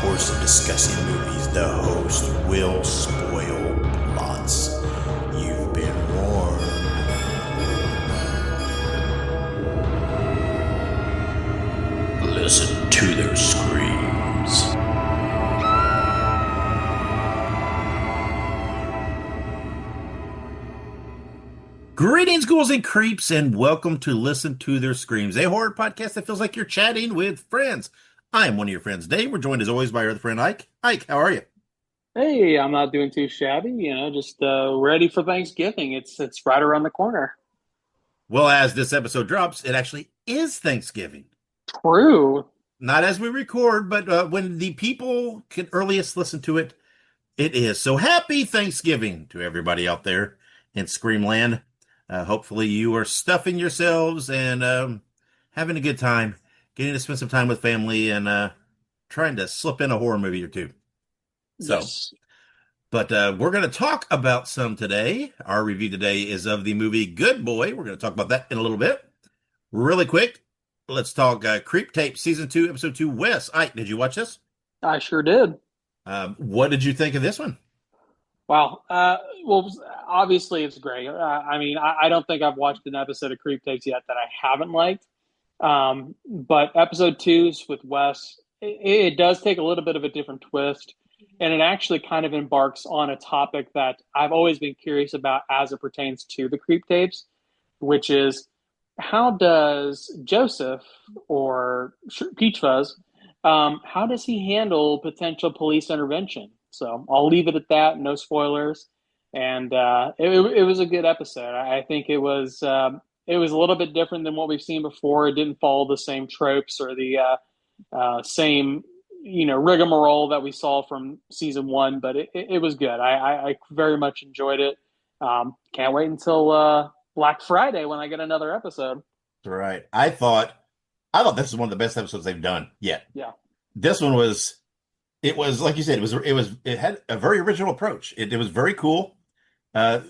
course of discussing movies, the host will spoil plots. You've been warned. Listen to their screams. Greetings, ghouls and creeps, and welcome to Listen to Their Screams, a horror podcast that feels like you're chatting with friends. I'm one of your friends, Dave. We're joined as always by our other friend, Ike. Ike, how are you? Hey, I'm not doing too shabby, just ready for Thanksgiving. It's right around the corner. Well, as this episode drops, it actually is Thanksgiving. True. Not as we record, but when the people can earliest listen to it, it is. So happy Thanksgiving to everybody out there in Screamland. Hopefully you are stuffing yourselves and having a good time, getting to spend some time with family and trying to slip in a horror movie or two. So, Yes. but we're going to talk about some today. Our review today is of the movie Good Boy. We're going to talk about that in a little bit. Really quick, let's talk Creep Tape Season 2, Episode 2. Wes, Ike, did you watch this? I sure did. What did you think of this one? Wow. Well, obviously it's great. I don't think I've watched an episode of Creep Takes yet that I haven't liked. But episode two's with Wes, it does take a little bit of a different twist. And it actually kind of embarks on a topic that I've always been curious about as it pertains to the Creep Tapes, which is how does Joseph or Peach Fuzz, how does he handle potential police intervention? So I'll leave it at that. No spoilers. And it was a good episode. I think it was a little bit different than what we've seen before. It didn't follow the same tropes or the same rigmarole that we saw from season one, but it was good. I very much enjoyed it. Can't wait until Black Friday when I get another episode. Right. I thought this was one of the best episodes they've done yet. Yeah. This one was, it was like you said, it had a very original approach. It was very cool. Uh,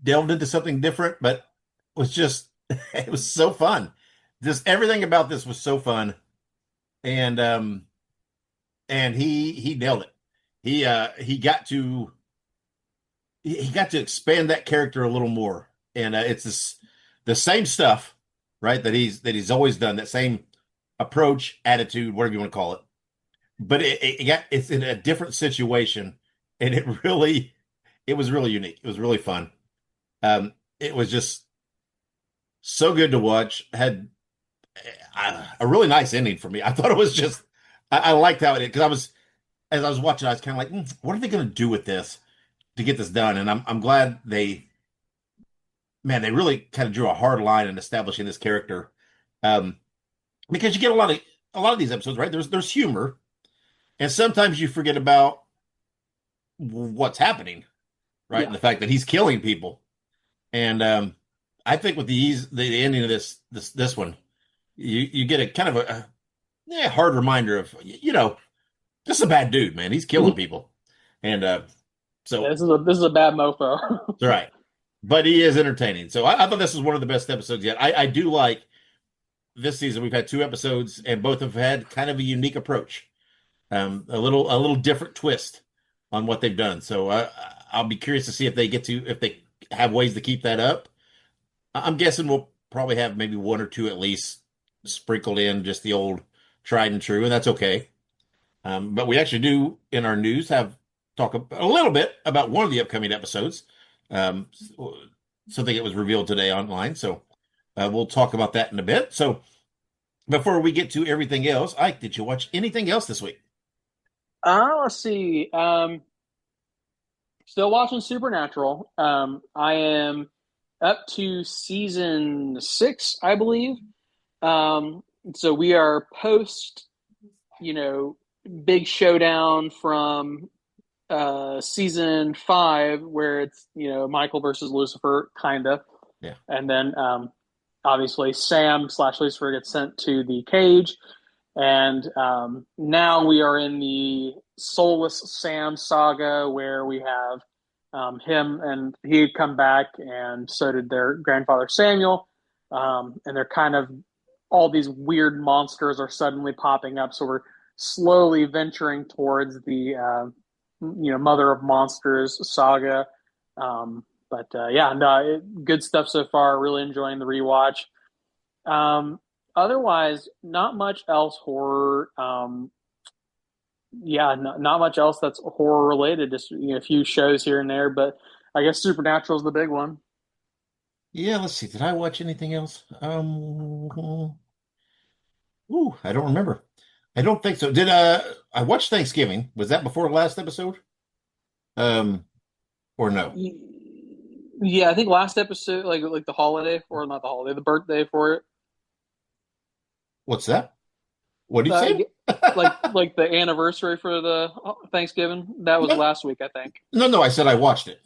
Delved into something different, but was just it was so fun. Just everything about this was so fun, and he nailed it. He got to expand that character a little more, and the same stuff, right? That he's always done, that same approach, attitude, whatever you want to call it. But it's in a different situation, and it was really unique. It was really fun. It was just so good to watch. Had a really nice ending for me. I thought it was just I liked how it did, because as I was watching, I was kind of like, what are they going to do with this to get this done? And I'm glad they really kind of drew a hard line in establishing this character, um, because you get a lot of these episodes, right? There's humor, and sometimes you forget about what's happening, right? Yeah. And the fact that he's killing people, and I think with the ending of this one, you get a kind of a hard reminder of this is a bad dude, man. He's killing people, and Yeah, so this is a bad mofo. right. But he is entertaining. So I thought this was one of the best episodes yet. I do like this season. We've had two episodes, and both have had kind of a unique approach, a little different twist on what they've done. So I'll be curious to see if they have ways to keep that up. I'm guessing we'll probably have maybe one or two at least sprinkled in, just the old tried and true, and that's okay. But we actually do in our news have talk a little bit about one of the upcoming episodes. Um, Something that was revealed today online. So we'll talk about that in a bit. So before we get to everything else, Ike, did you watch anything else this week? Let's see. Still watching Supernatural. I am up to season six, I believe. So we are post, you know, big showdown from season five, where it's Michael versus Lucifer, kind of, Yeah. and then obviously Sam slash Lucifer gets sent to the cage, and now we are in the soulless Sam saga, where we have him, and he had come back, and so did their grandfather Samuel, and they're kind of all these weird monsters are suddenly popping up. So we're slowly venturing towards the Mother of Monsters saga. Yeah, no, good stuff so far. Really enjoying the rewatch. Otherwise, not much else horror. Yeah, not much else that's horror related. Just a few shows here and there, but I guess Supernatural is the big one. Yeah, let's see. Did I watch anything else? I don't remember. I don't think so. Did I watched Thanksgiving? Was that before the last episode? Um, or no? Yeah, I think last episode, like the holiday, or not the holiday, the birthday for it. What's that? What did you Uh, say? like the anniversary for the Thanksgiving. That was No, last week, I think. no. I said I watched it.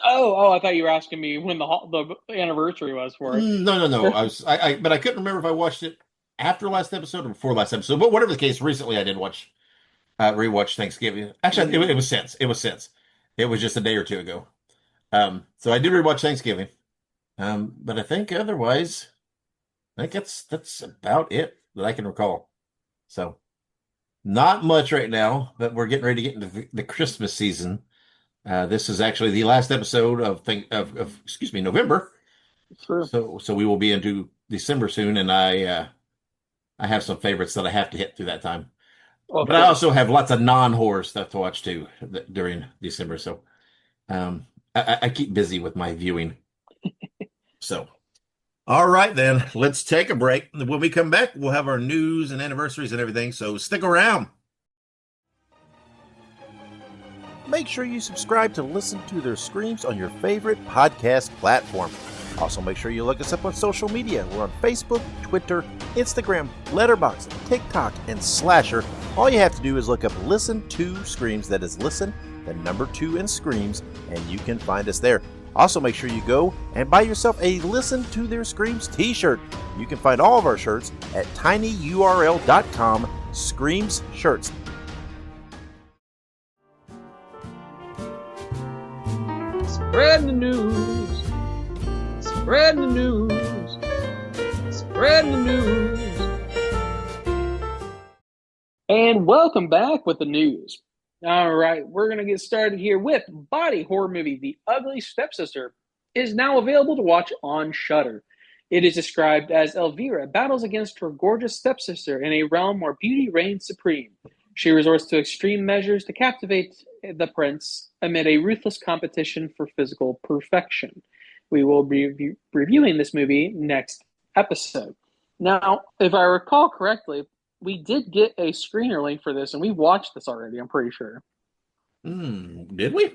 Oh, I thought you were asking me when the anniversary was for it. No. But I couldn't remember if I watched it after last episode or before last episode. But whatever the case, recently I did rewatch Thanksgiving. Actually, it was since. It was since. It was just a day or two ago. So I did rewatch Thanksgiving. But I think otherwise, I think that's about it that I can recall. So not much right now, but we're getting ready to get into the Christmas season. This is actually the last episode of excuse me, November. True. So we will be into December soon, and I have some favorites that I have to hit through that time. Of But I also course. have lots of non-horror stuff to watch too during December. So I keep busy with my viewing. So all right then, let's take a break. When we come back, we'll have our news and anniversaries and everything. So stick around. Make sure you subscribe to Listen to Their Screams on your favorite podcast platform. Also, make sure you look us up on social media. We're on Facebook, Twitter, Instagram, Letterboxd, TikTok, and Slasher. All you have to do is look up Listen to Screams. That is Listen, the number 2 and Screams, and you can find us there. Also, make sure you go and buy yourself a Listen to Their Screams t-shirt. You can find all of our shirts at tinyurl.com/Screams Shirts. Spread the news. Spread the news. Spread the news. And welcome back with the news. All right, we're going to get started here with body horror movie The Ugly Stepsister is now available to watch on Shudder. It is described as Elvira battles against her gorgeous stepsister in a realm where beauty reigns supreme. She resorts to extreme measures to captivate the prince amid a ruthless competition for physical perfection. We will be reviewing this movie next episode. Now, if I recall correctly, we did get a screener link for this, and we watched this already, I'm pretty sure. Did we?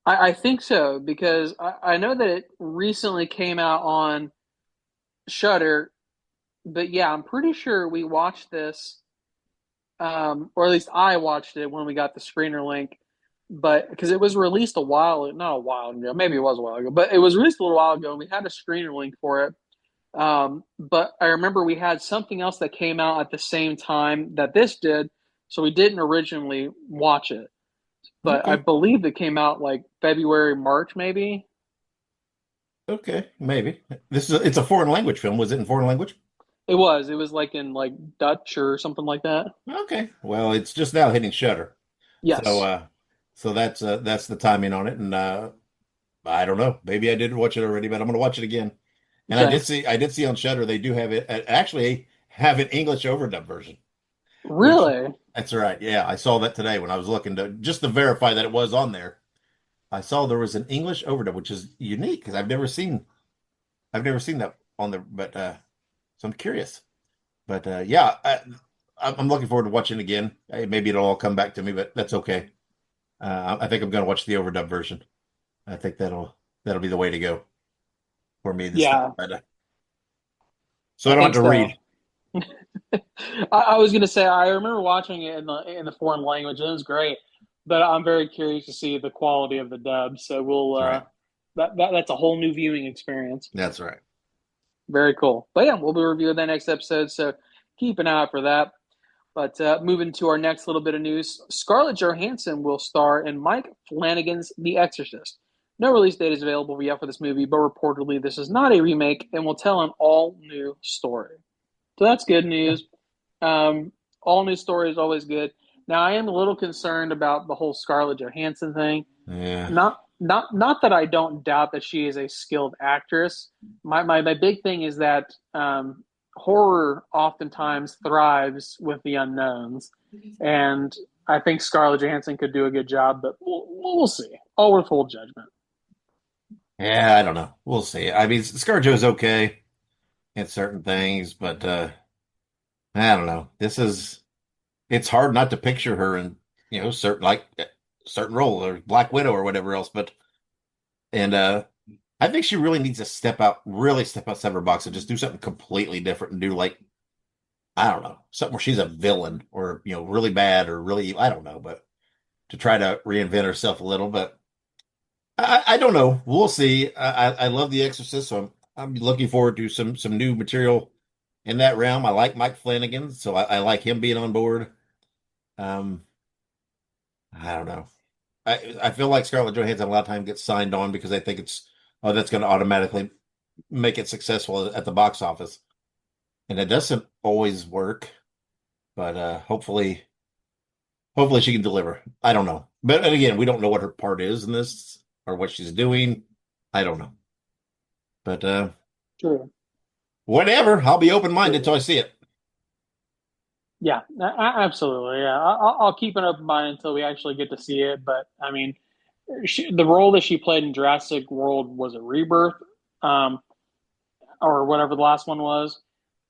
I think so, because I know that it recently came out on Shudder, but yeah, I'm pretty sure we watched this, or at least I watched it when we got the screener link, but because it was released not a while ago, maybe it was a while ago, but it was released a little while ago, and we had a screener link for it. But I remember we had something else that came out at the same time that this did, so we didn't originally watch it. But I Okay. believe it came out like February, March, maybe. Okay, maybe. It's a foreign language film. Was it in foreign language? It was. It was like in like Dutch or something like that. Okay. Well, it's just now hitting Shutter. So Yes, that's the timing on it. And I don't know. Maybe I did watch it already, but I'm gonna watch it again. And okay. I did see on Shutter they do have it actually have an English overdub version, which Really? that's right. Yeah, I saw that today when I was looking to just to verify that it was on there. I saw there was an English overdub, which is unique because I've never seen that on there, but so I'm curious. But yeah, I'm looking forward to watching it again. Maybe it'll all come back to me, but that's okay. I think I'm going to watch the overdub version. I think that'll be the way to go for me this time. Yeah, But so I I don't have think to read. so. I was gonna say I remember watching it in the foreign language. And it was great, but I'm very curious to see the quality of the dub. So we'll That's right. that's a whole new viewing experience. That's right. Very cool. But yeah, we'll be reviewing that next episode. So keep an eye out for that. But moving to our next little bit of news, Scarlett Johansson will star in Mike Flanagan's The Exorcist. No release date is available yet for this movie, but reportedly this is not a remake and will tell an all new story. So that's good Yeah. news. Um, all new story is always good. Now, I am a little concerned about the whole Scarlett Johansson thing. Yeah. Not that I don't doubt that she is a skilled actress. My big thing is that horror oftentimes thrives with the unknowns, and I think Scarlett Johansson could do a good job, but we'll see. All with full judgment. Yeah, I don't know. We'll see. I mean, ScarJo's okay at certain things, but I don't know. It's hard not to picture her in, certain certain role or Black Widow or whatever else, but and I think she really needs to really step outside her box and just do something completely different and do like I don't know, something where she's a villain or really bad or really I don't know, but to try to reinvent herself a little, but I don't know. We'll see. I love The Exorcist, so I'm looking forward to some new material in that realm. I like Mike Flanagan, so I like him being on board. Um, I don't know. I feel like Scarlett Johansson a lot of time gets signed on because I think that's going to automatically make it successful at the box office, and it doesn't always work. But hopefully she can deliver. I don't know, but and again, we don't know what her part is in this or what she's doing. I don't know, but True. whatever. I'll be open minded until I see it. Yeah, absolutely. Yeah, I'll keep an open mind until we actually get to see it. But I mean, the role that she played in Jurassic World was a Rebirth, um, or whatever the last one was.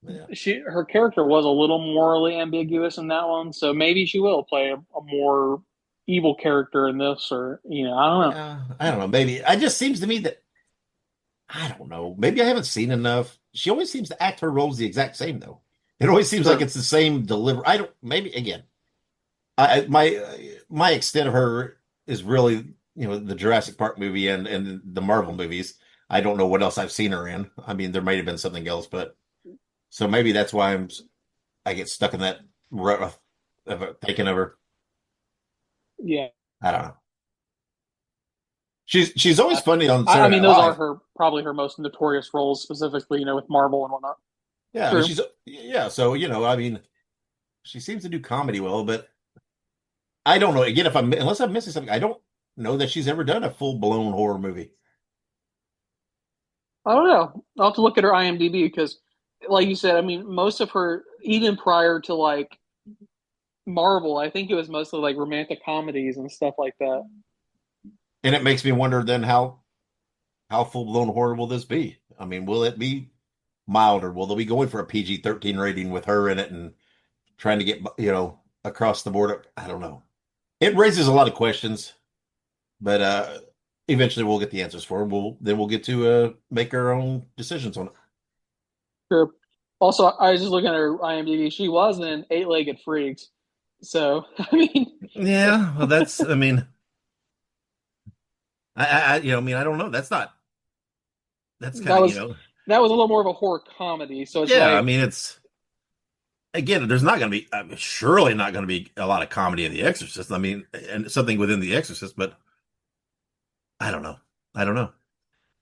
Yeah. Her character was a little morally ambiguous in that one, so maybe she will play a more evil character in this, or I don't know. Yeah, I don't know. Maybe it just seems to me that I don't know. Maybe I haven't seen enough. She always seems to act her roles the exact same, though. It always seems like True. it's the same deliver. I don't. Maybe again, my extent of her is really the Jurassic Park movie and the Marvel movies. I don't know what else I've seen her in. I mean, there might have been something else, but so maybe that's why I get stuck in that rut of thinking of her. Yeah. I don't know. She's always funny on I Saturday mean, Night those are Live. her probably her most notorious roles, specifically, with Marvel and whatnot. Yeah, I mean True. she's yeah. So I mean, she seems to do comedy well, but I don't know. Again, if I'm unless I'm missing something, I don't know that she's ever done a full blown horror movie. I don't know. I'll have to look at her IMDb because, like you said, I mean, most of her, even prior to like Marvel, I think it was mostly like romantic comedies and stuff like that. And it makes me wonder then how full blown horror will this be? I mean, will it be milder? Will they be going for a PG-13 rating with her in it and trying to get across the board? I don't know. It raises a lot of questions, but eventually we'll get the answers for them. We'll get to make our own decisions on it. Sure. Also, I was just looking at her IMDb. She was in Eight-Legged Freaks. So, I mean, Yeah, well, that's. I mean, I mean, I don't know. That's not. That's kind that of was that was a little more of a horror comedy. So it's Yeah. I like, mean, it's again. There's not going to be. Surely not going to be a lot of comedy in The Exorcist. I mean, and something within The Exorcist, but I don't know. I don't know.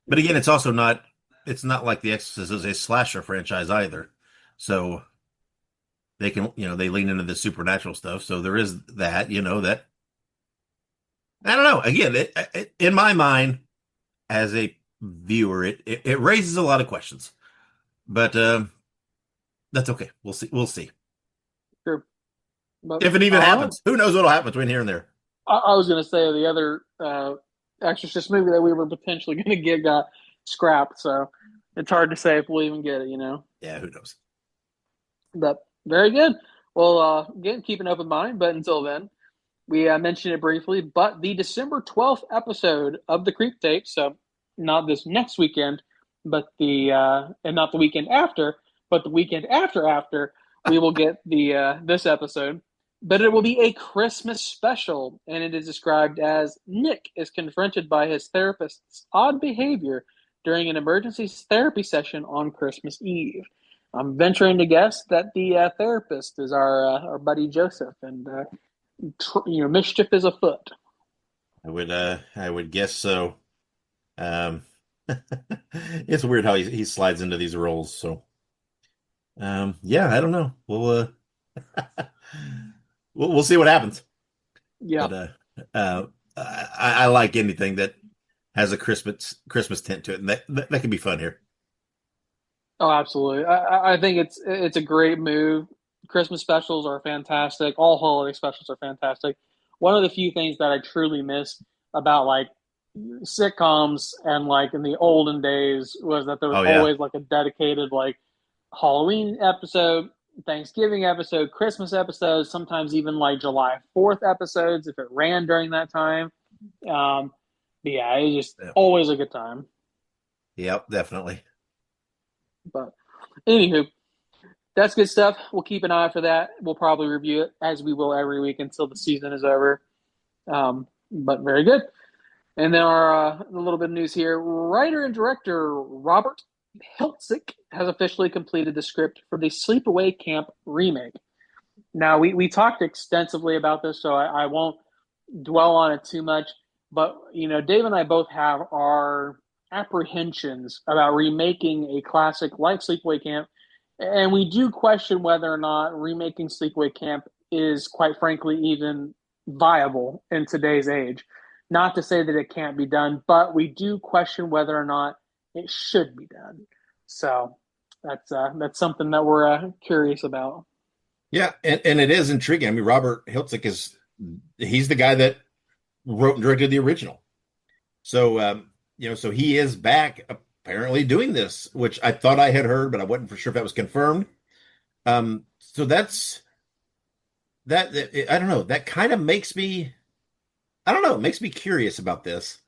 But again, it's also not. It's not like The Exorcist is a slasher franchise either. So they can, they lean into the supernatural stuff. So there is that, that I don't know. Again, in my mind, as a viewer, it raises a lot of questions. But that's okay. We'll see. We'll see sure. But if it even happens. Who knows what'll happen between here and there? I was going to say the other Exorcist movie that we were potentially going to get got scrapped. So it's hard to say if we'll even get it. Yeah, who knows? But very good. Well, again, keep an open mind. But until then, we mentioned it briefly. But the December 12th episode of the Creep Tape, so not this next weekend, but and not the weekend after, but the weekend after, we will get the this episode. But it will be a Christmas special, and it is described as Nick is confronted by his therapist's odd behavior during an emergency therapy session on Christmas Eve. I'm venturing to guess that the therapist is our buddy Joseph, and mischief is afoot. I would guess so. Um, it's weird how he slides into these roles. So, yeah, I don't know. We'll see what happens. Yeah. But I like anything that has a Christmas tint to it, and that can be fun here. Oh, absolutely. I think it's a great move. Christmas specials are fantastic. All holiday specials are fantastic. One of the few things that I truly miss about like sitcoms and like in the olden days was that there was Oh yeah, always like a dedicated like Halloween episode, Thanksgiving episode, Christmas episodes, sometimes even like July 4th episodes if it ran during that time. But yeah, it's just yeah, always a good time. yep, definitely. But anywho, that's good stuff. We'll keep an eye for that. We'll probably review it as we will every week until the season is over. But very good. And then our a little bit of news here. Writer and director Robert Hiltzik has officially completed the script for the Sleepaway Camp remake. Now, we talked extensively about this, so I won't dwell on it too much. But, you know, Dave and I both have our apprehensions about remaking a classic like Sleepaway Camp. And we do question whether or not remaking Sleepaway Camp is, quite frankly, even viable in today's age. Not to say that it can't be done, but we do question whether or not it should be done. So that's something that we're curious about. Yeah, and it is intriguing. I mean, Robert Hiltzik he's the guy that wrote and directed the original. So so he is back apparently doing this, which I thought I had heard, but I wasn't for sure if that was confirmed. So I don't know. That kind of makes me I don't know, it makes me curious about this.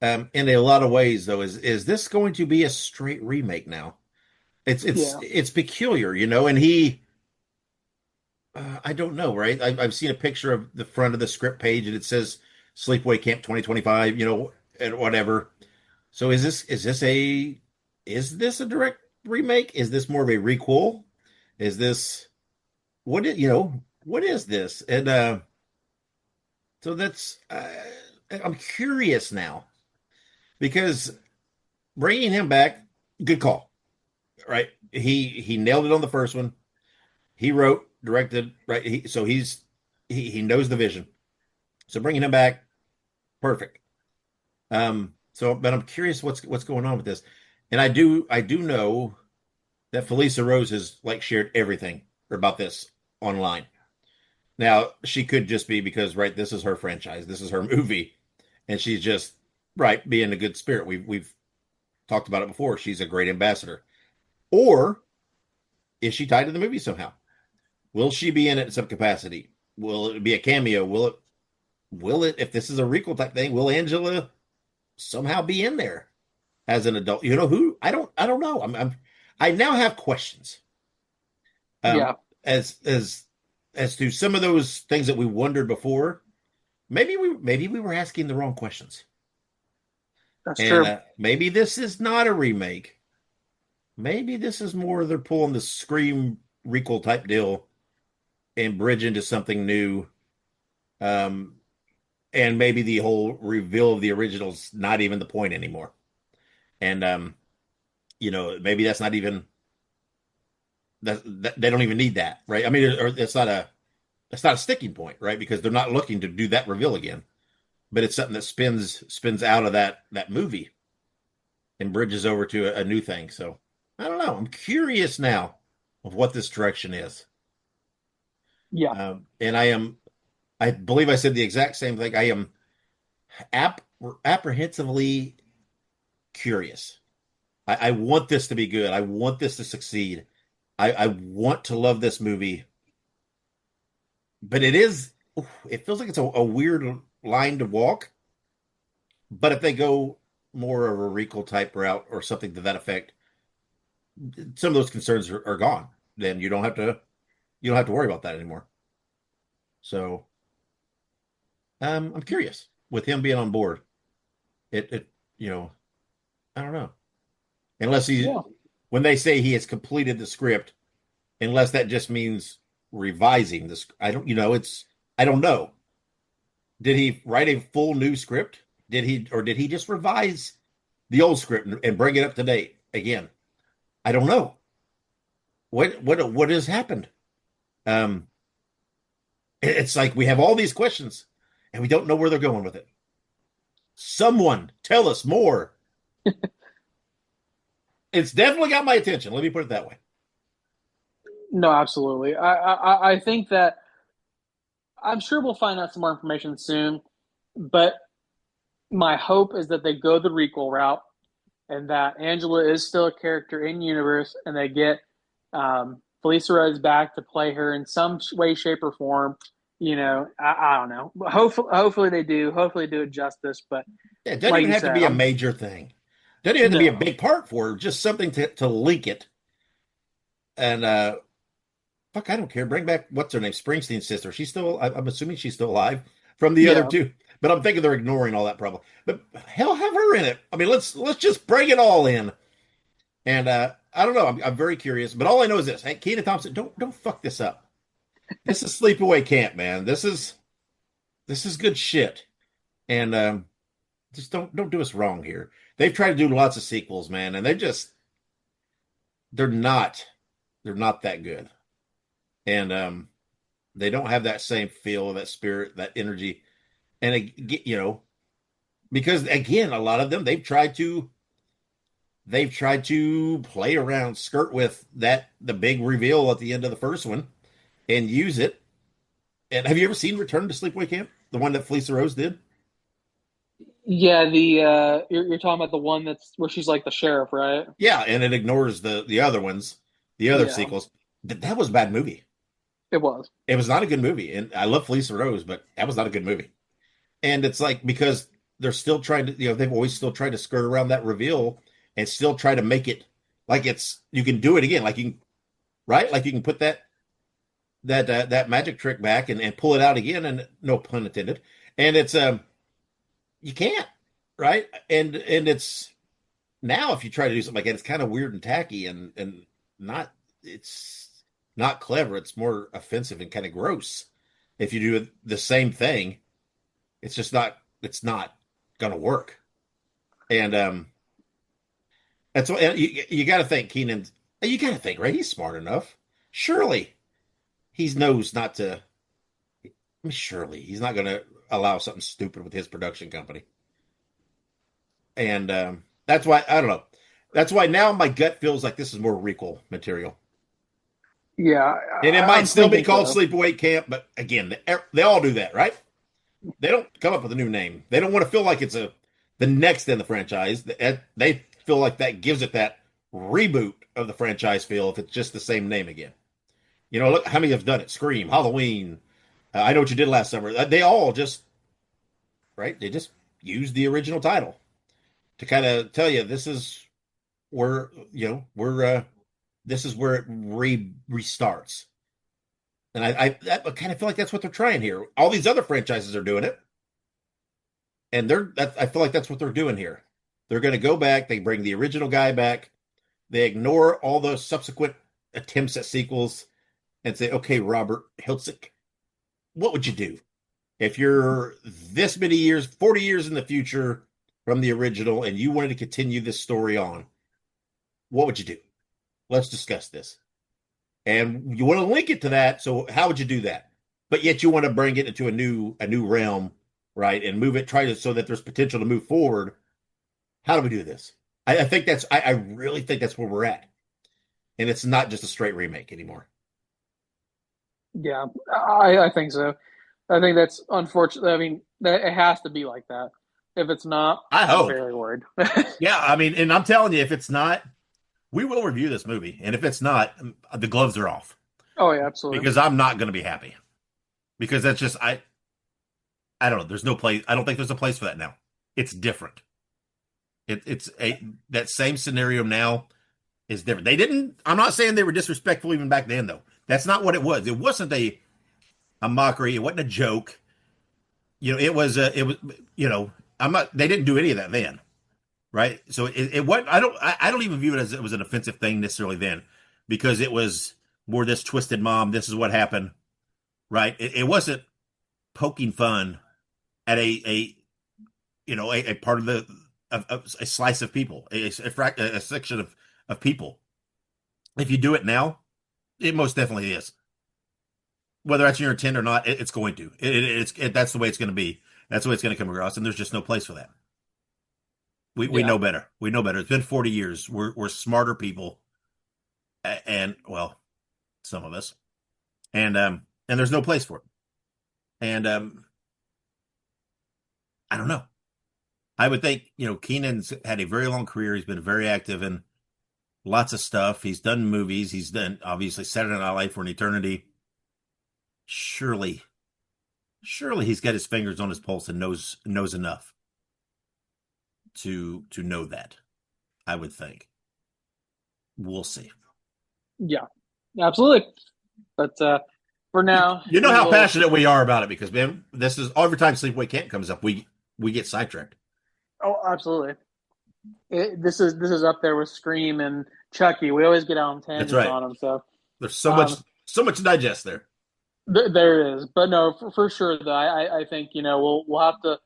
In a lot of ways, though, is this going to be a straight remake now? Yeah. It's peculiar, and I don't know, right? I've seen a picture of the front of the script page, and it says Sleepaway Camp 2025, and whatever. So is this a direct remake? Is this more of a requel? Is this what is this? And so I'm curious now because bringing him back, good call, right? He nailed it on the first one. He wrote, directed, right? He knows the vision. So bringing him back, perfect. But I'm curious what's going on with this, and I do know that Felisa Rose has like shared everything about this online. Now she could just be because right, this is her franchise, this is her movie, and she's just right being a good spirit. We've talked about it before. She's a great ambassador, or is she tied to the movie somehow? Will she be in it in some capacity? Will it be a cameo? Will it if this is a recall type thing? Will Angela somehow be in there as an adult? You know who? I don't know. I now have questions. Yeah. As to some of those things that we wondered before. Maybe we were asking the wrong questions. That's And true. maybe this is not a remake. Maybe this is more they're pulling the Scream recall type deal and bridge into something new. Um, and maybe the whole reveal of the original's not even the point anymore. And maybe that's not even that they don't even need that, right? I mean, or it's not a sticking point, right? Because they're not looking to do that reveal again. But it's something that spins out of that movie and bridges over to a new thing. So I don't know. I'm curious now of what this direction is. Yeah. And I believe I said the exact same thing. I am apprehensively curious. I want this to be good. I want this to succeed. I want to love this movie. But it feels like it's a weird line to walk. But if they go more of a recall type route or something to that effect, some of those concerns are gone. Then you don't have to worry about that anymore. So I'm curious with him being on board. It I don't know. Unless Yeah. when they say he has completed the script, unless that just means revising this. I don't know. Did he write a full new script? Did he just revise the old script and bring it up to date again? I don't know. What has happened? Um, it's like we have all these questions and we don't know where they're going with it. Someone tell us more. It's definitely got my attention. Let me put it that way. No, absolutely. I think that I'm sure we'll find out some more information soon, but my hope is that they go the requel route and that Angela is still a character in universe, and they get Felicia Rose back to play her in some way, shape, or form. I don't know. Hopefully they do. Hopefully they do it justice. But Yeah, it doesn't like even you have to said, be a I'm major thing. Doesn't even have to be a no. big part for it, just something to link it. And fuck, I don't care. Bring back what's her name, Springsteen's sister. She's still. I'm assuming she's still alive from the other Yeah, two. But I'm thinking they're ignoring all that problem. But hell, have her in it. I mean, let's just bring it all in. And I don't know. I'm very curious. But all I know is this: hey, Kenan Thompson, don't fuck this up. This is sleepaway camp, man. This is good shit. And just don't do us wrong here. They've tried to do lots of sequels, man, and they're not they're not that good. And they don't have that same feel, that spirit, that energy. And because again, a lot of them they've tried to play around, skirt with the big reveal at the end of the first one and use it. And have you ever seen Return to Sleepaway Camp? The one that Felicia Rose did? yeah. You're talking about the one that's where she's like the sheriff, right? Yeah, and it ignores the other ones, the other Yeah, sequels. That was a bad movie. it was. It was not a good movie. And I love Felicia Rose, but that was not a good movie. And it's like because they're still trying to, they've always still tried to skirt around that reveal and still try to make it like it's you can do it again, like you can, right, like you can put that magic trick back and pull it out again, and no pun intended. And it's you can't, right? And it's now if you try to do something like that, it's kind of weird and tacky and not it's not clever. It's more offensive and kind of gross. If you do the same thing, it's just not. It's not gonna work. And that's what you got to think. Keenan, you got to think, right? He's smart enough. Surely he knows not to. I mean, surely he's not going to allow something stupid with his production company. And that's why I don't know. That's why now my gut feels like this is more recall material. Yeah, And it might I'm still be thinking called so. Sleepaway Camp, but again, they all do that, right? They don't come up with a new name. They don't want to feel like it's the next in the franchise. They feel like that gives it that reboot of the franchise feel if it's just the same name again. Look how many have done it. Scream, Halloween. I know what you did last summer. They all just right. They just use the original title to kind of tell you this is where we're this is where it restarts. And I kind of feel like that's what they're trying here. All these other franchises are doing it, and I feel like that's what they're doing here. They're going to go back. They bring the original guy back. They ignore all those subsequent attempts at sequels and say, "Okay, Robert Hiltzik, what would you do if you're this many years, 40 years in the future from the original, and you wanted to continue this story on? What would you do? Let's discuss this." And you want to link it to that. So how would you do that? But yet you want to bring it into a new realm, right? And move it, try to so that there's potential to move forward. How do we do this? I think I really think that's where we're at. And it's not just a straight remake anymore. Yeah, I think so. I think that's unfortunate. I mean, that it has to be like that. If it's not, I I'm hope. very worried. Yeah, I mean, and I'm telling you, if it's not, we will review this movie. And if it's not, the gloves are off Oh yeah, absolutely. because I'm not going to be happy because that's just I don't know. There's no place. I don't think there's a place for that now. It's different. It's that same scenario now is different. They didn't. I'm not saying they were disrespectful even back then though. That's not what it was. It wasn't a mockery. It wasn't a joke. It was. I'm not. They didn't do any of that then, right? So it what I don't even view it as it was an offensive thing necessarily then, because it was more this twisted mom. This is what happened, right? It wasn't poking fun at a part of a slice of people, a section of people. If you do it now, it most definitely is. whether that's your intent or not, it's going to. That's the way it's going to be. That's the way it's going to come across, and there's just no place for that. We Yeah. know better. We know better. It's been 40 years. We're smarter people, and well, some of us, and there's no place for it. And I don't know. I would think, Keenan's had a very long career. He's been very active in lots of stuff. He's done movies. He's done obviously Saturday Night Live for an eternity. Surely, surely he's got his fingers on his pulse and knows enough to know that. I would think. We'll see. Yeah, absolutely. But for now, You know we how will. passionate we are about it because, man, this is every time Sleepaway Camp comes up, we get sidetracked. Oh, absolutely. This is up there with Scream and Chucky. We always get out on That's tangents right. on them. So There's um, so much to digest there. there is, but no, for sure though. I think we'll have to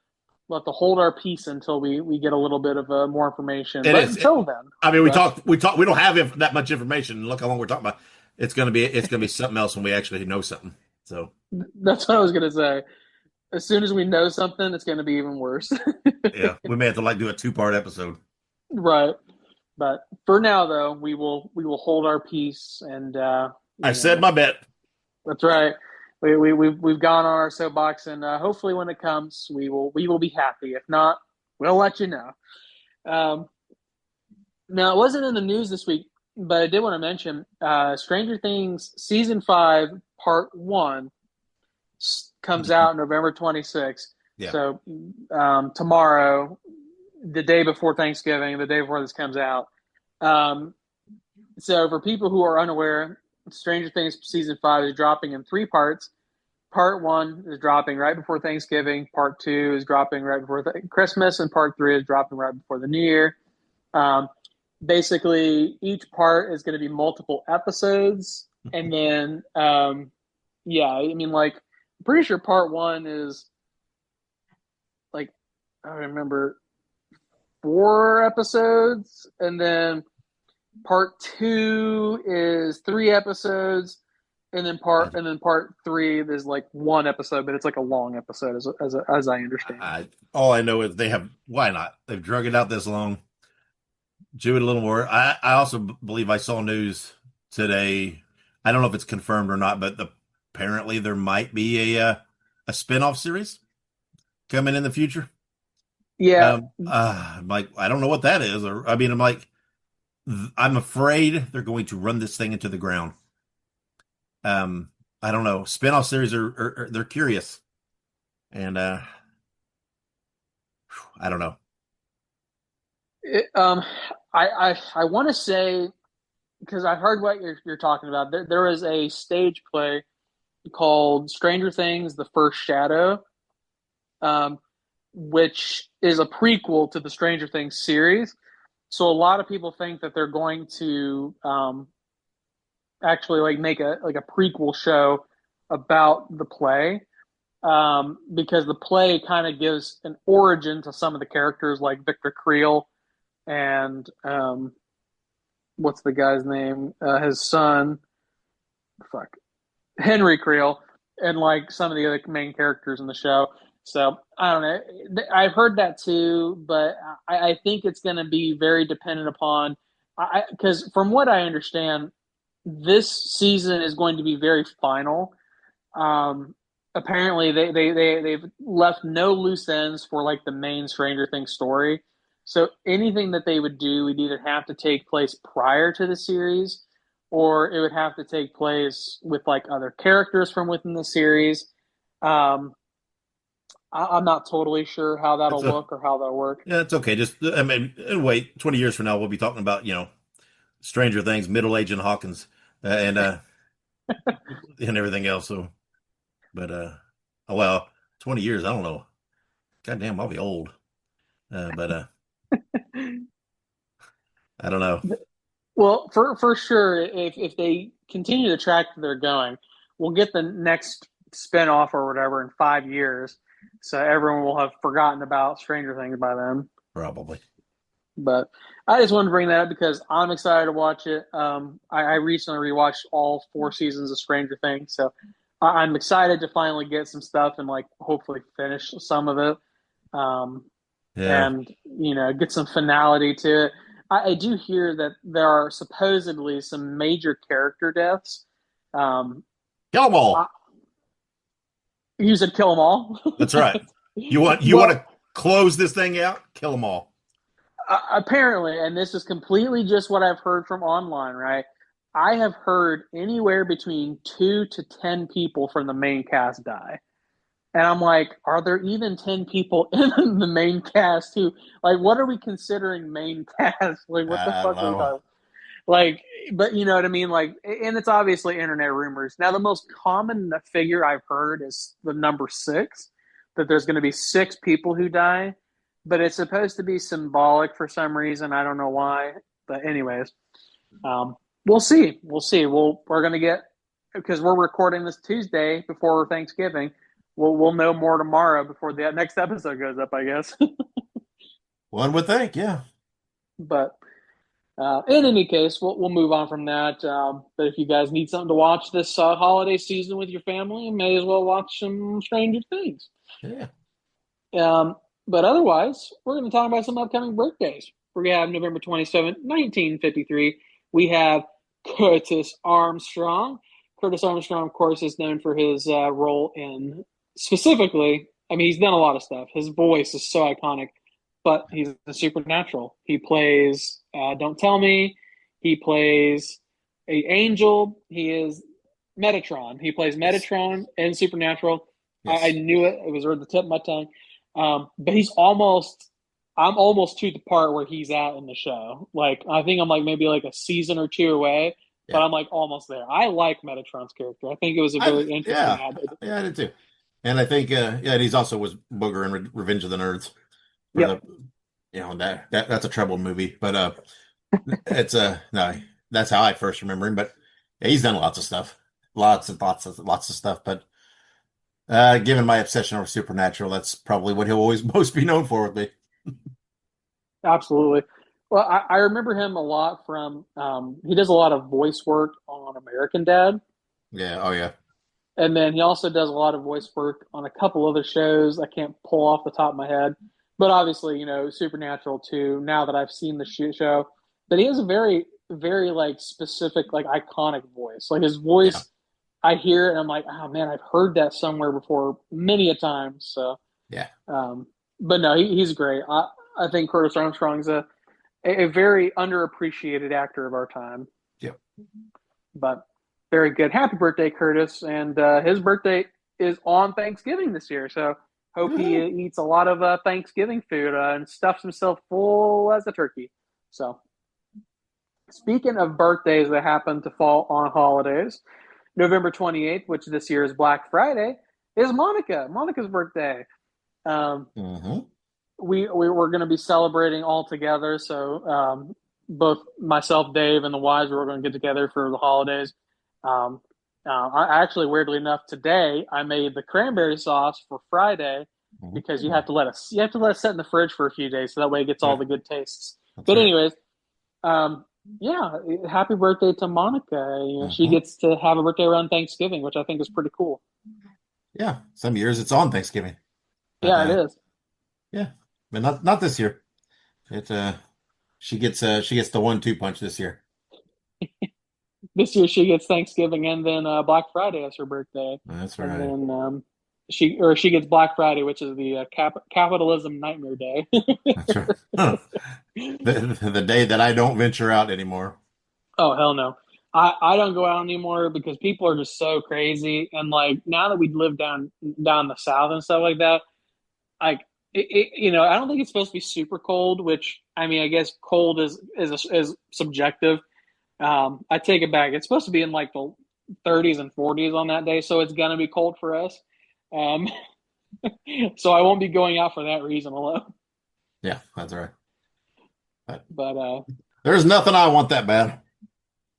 hold our peace until we get a little bit of more information. It But is. until then, I mean, Russ, we talk. We don't have that much information. Look how long we're talking about. It's gonna be something else when we actually know something. So that's what I was gonna say. As soon as we know something, it's gonna be even worse. yeah, we may have to do a 2-part episode. Right. But for now, though, we will hold our peace, and I said my bet. that's right. We've gone on our soapbox, and hopefully, when it comes, we will be happy. If not, we'll let you know. Um, Now, it wasn't in the news this week, but I did want to mention Stranger Things season 5, part 1 comes out November 26th. Yeah. So tomorrow, the day before Thanksgiving, the day before this comes out. Um, so for people who are unaware, Stranger Things season 5 is dropping in 3 parts. Part 1 is dropping right before Thanksgiving. Part 2 is dropping right before Christmas, and part 3 is dropping right before the New Year. Um, Basically, each part is going to be multiple episodes, and then yeah, I mean, like, I'm pretty sure part 1 is like, I remember, 4 episodes, and then part 2 is 3 episodes, and then part 3 is like 1 episode, but it's like a long episode as I understand. All I know is they have. Why not? They've drug it out this long. Do it a little more. I also believe I saw news today. I don't know if it's confirmed or not, but apparently there might be a spinoff series coming in the future. Yeah, I'm like, I don't know what that is. Or I mean, I'm like, I'm afraid they're going to run this thing into the ground. I don't know. Spinoff series are they're curious, and I don't know. it, I want to say, because I heard what you're talking about. There is a stage play called Stranger Things: The First Shadow, um, which is a prequel to the Stranger Things series. So a lot of people think that they're going to actually like make a prequel show about the play, because the play kind of gives an origin to some of the characters like Victor Creel and what's the guy's name? His son, fuck, Henry Creel, and like some of the other main characters in the show. So I don't know. I've heard that too, but I think it's going to be very dependent upon. Because from what I understand, this season is going to be very final. Um, Apparently, they've left no loose ends for like the main Stranger Things story. So anything that they would do would either have to take place prior to the series, or it would have to take place with like other characters from within the series. Um, I'm not totally sure how It's that'll a look or how that'll work. Yeah, it's okay. Just I mean, wait, 20 years from now, we'll be talking about Stranger Things, middle aged Hawkins, and and everything else. So, but oh, well, 20 years, I don't know. Goddamn, I'll be old. But I don't know. Well, for sure, if they continue the track that they're going, we'll get the next spinoff or whatever in 5 years. So everyone will have forgotten about Stranger Things by then. Probably. But I just wanted to bring that up because I'm excited to watch it. I recently rewatched all 4 seasons of Stranger Things, so I'm excited to finally get some stuff and like hopefully finish some of it. Yeah. And get some finality to it. I do hear that there are supposedly some major character deaths. Kill them I, all. you said kill them all. That's right. You want Well, to close this thing out? Kill them all. apparently, and this is completely just what I've heard from online, right? I have heard anywhere between 2 to 10 people from the main cast die. And I'm like, are there even 10 people in the main cast who, like, what are we considering main cast? Like, what the I don't fuck are we know. talking? Like, but you know what I mean? Like, and it's obviously internet rumors. Now, the most common figure I've heard is the number 6, that there's going to be 6 people who die, but it's supposed to be symbolic for some reason. I don't know why. But, anyways, we'll see. We'll see. We're going to get, because we're recording this Tuesday before Thanksgiving. We'll know more tomorrow before the next episode goes up, I guess. One would think, yeah. But in any case, we'll move on from that. But if you guys need something to watch this holiday season with your family, you may as well watch some Stranger Things. Yeah. But otherwise, we're going to talk about some upcoming birthdays. We have November 27th, 1953. We have Curtis Armstrong. Curtis Armstrong, of course, is known for his role in, specifically, I mean, he's done a lot of stuff. His voice is so iconic, but he's a Supernatural. He plays Don't Tell Me. He plays a Angel. He is Metatron. He plays Metatron in Supernatural. Yes. I knew it. It was right at the tip of my tongue. But I'm almost to the part where he's at in the show. Like, I think I'm like maybe like a season or 2 away, but Yeah. I'm like almost there. I like Metatron's character. I think it was a very interesting added. Yeah, I did too. And I think, and he's also was Booger in Revenge of the Nerds for Yep. that's a troubled movie, but it's no, that's how I first remember him. But yeah, he's done lots of stuff, lots of stuff. But given my obsession over Supernatural, that's probably what he'll always most be known for with me. Absolutely. Well, I remember him a lot from, he does a lot of voice work on American Dad. Yeah. Oh yeah. And then he also does a lot of voice work on a couple other shows I can't pull off the top of my head. But obviously, Supernatural too, now that I've seen the show. But he has a very, very like specific, like iconic voice. Like his voice, Yeah. I hear it and I'm like, oh man, I've heard that somewhere before many a time. So, Yeah. but no, he's great. I think Curtis Armstrong's a very underappreciated actor of our time. Yep. But very good. Happy birthday, Curtis. And his birthday is on Thanksgiving this year. So hope he eats a lot of Thanksgiving food and stuffs himself full as a turkey. So speaking of birthdays that happen to fall on holidays, November 28th, which this year is Black Friday, is Monica's birthday. Mm-hmm. We were going to be celebrating all together. So both myself, Dave, and the wives were going to get together for the holidays. I actually, weirdly enough, today I made the cranberry sauce for Friday because you have to let it sit in the fridge for a few days so that way it gets all the good tastes. That's But right. anyways, yeah, happy birthday to Monica. She gets to have a birthday around Thanksgiving, which I think is pretty cool. Yeah. Some years it's on Thanksgiving. But, Yeah, it is. Yeah, but not this year. It she gets the 1-2 punch this year. This year she gets Thanksgiving and then Black Friday as her birthday. That's right. And then she gets Black Friday, which is the capitalism nightmare day. That's right. Huh. The day that I don't venture out anymore. Oh hell no. I don't go out anymore because people are just so crazy. And like now that we live down the south and stuff like that, like I don't think it's supposed to be super cold, which I mean I guess cold is subjective. I take it back. It's supposed to be in like the 30s and 40s on that day, so it's gonna be cold for us. So I won't be going out for that reason alone. Yeah, that's right. But there's nothing I want that bad.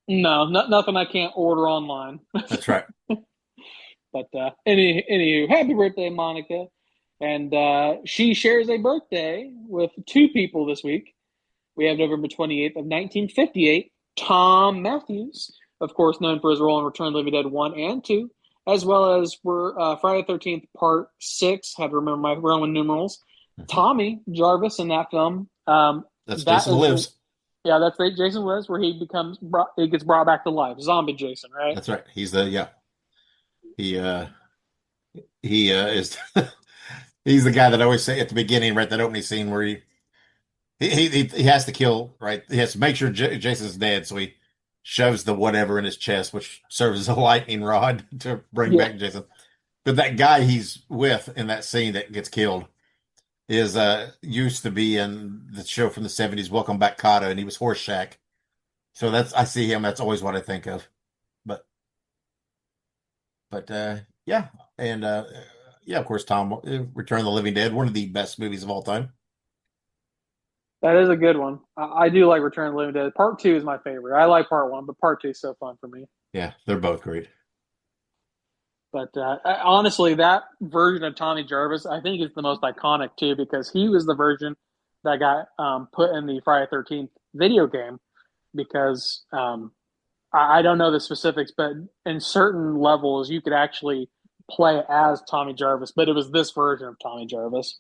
no, nothing I can't order online. That's right. But anywho, happy birthday, Monica. And she shares a birthday with 2 people this week. We have November 28th of 1958, Tom Matthews, of course known for his role in Return of the Living Dead 1 and 2, as well as we're Friday the 13th Part 6. Had to remember my Roman numerals. Mhm. Tommy Jarvis in that film. That's That Jason is the Lives. Yeah, that's Jason Lives, where he gets brought back to life. Zombie Jason, right? That's right. He's the yeah. He is he's the guy that I always say at the beginning, right? That opening scene where he has to kill, right? He has to make sure Jason's dead, so he shoves the whatever in his chest, which serves as a lightning rod to bring Yeah, back Jason. But that guy he's with in that scene that gets killed is used to be in the show from the 70s, Welcome Back Kotter, and he was Horseshack. So that's I see him, that's always what I think of. But but yeah. And yeah, of course, Tom Return of the Living Dead, one of the best movies of all time. that is a good one. I do like Return of the Living Dead. Part 2 is my favorite. I like Part 1, but Part 2 is so fun for me. Yeah, they're both great. But honestly, that version of Tommy Jarvis, I think, is the most iconic too, because he was the version that got put in the Friday 13th video game. Because I don't know the specifics, but in certain levels, you could actually play as Tommy Jarvis. But it was this version of Tommy Jarvis,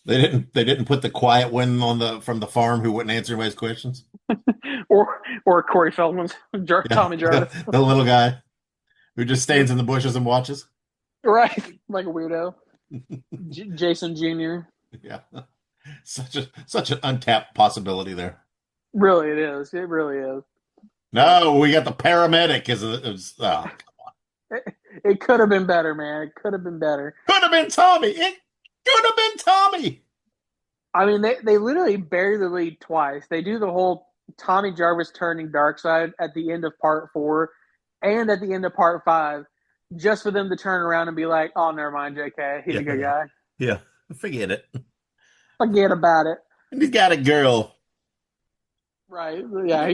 They didn't put the quiet one on the from the farm who wouldn't answer anybody's questions. or Corey Feldman's Yeah, Tommy Jarvis, the little guy who just stands in the bushes and watches. right? Like a weirdo, Jason Jr. Yeah, such an untapped possibility there. Really, it is. It really is. No, we got the paramedic as oh, It could have been better, man. It could have been better. could have been Tommy. It could have been Tommy. I mean, they literally bury the lead twice. They do the whole Tommy Jarvis turning dark side at the end of part 4 and at the end of part 5, just for them to turn around and be like, oh, never mind, JK. He's a good Yeah, guy. yeah. Forget it. Forget about it. And he's got a girl, Right. Yeah.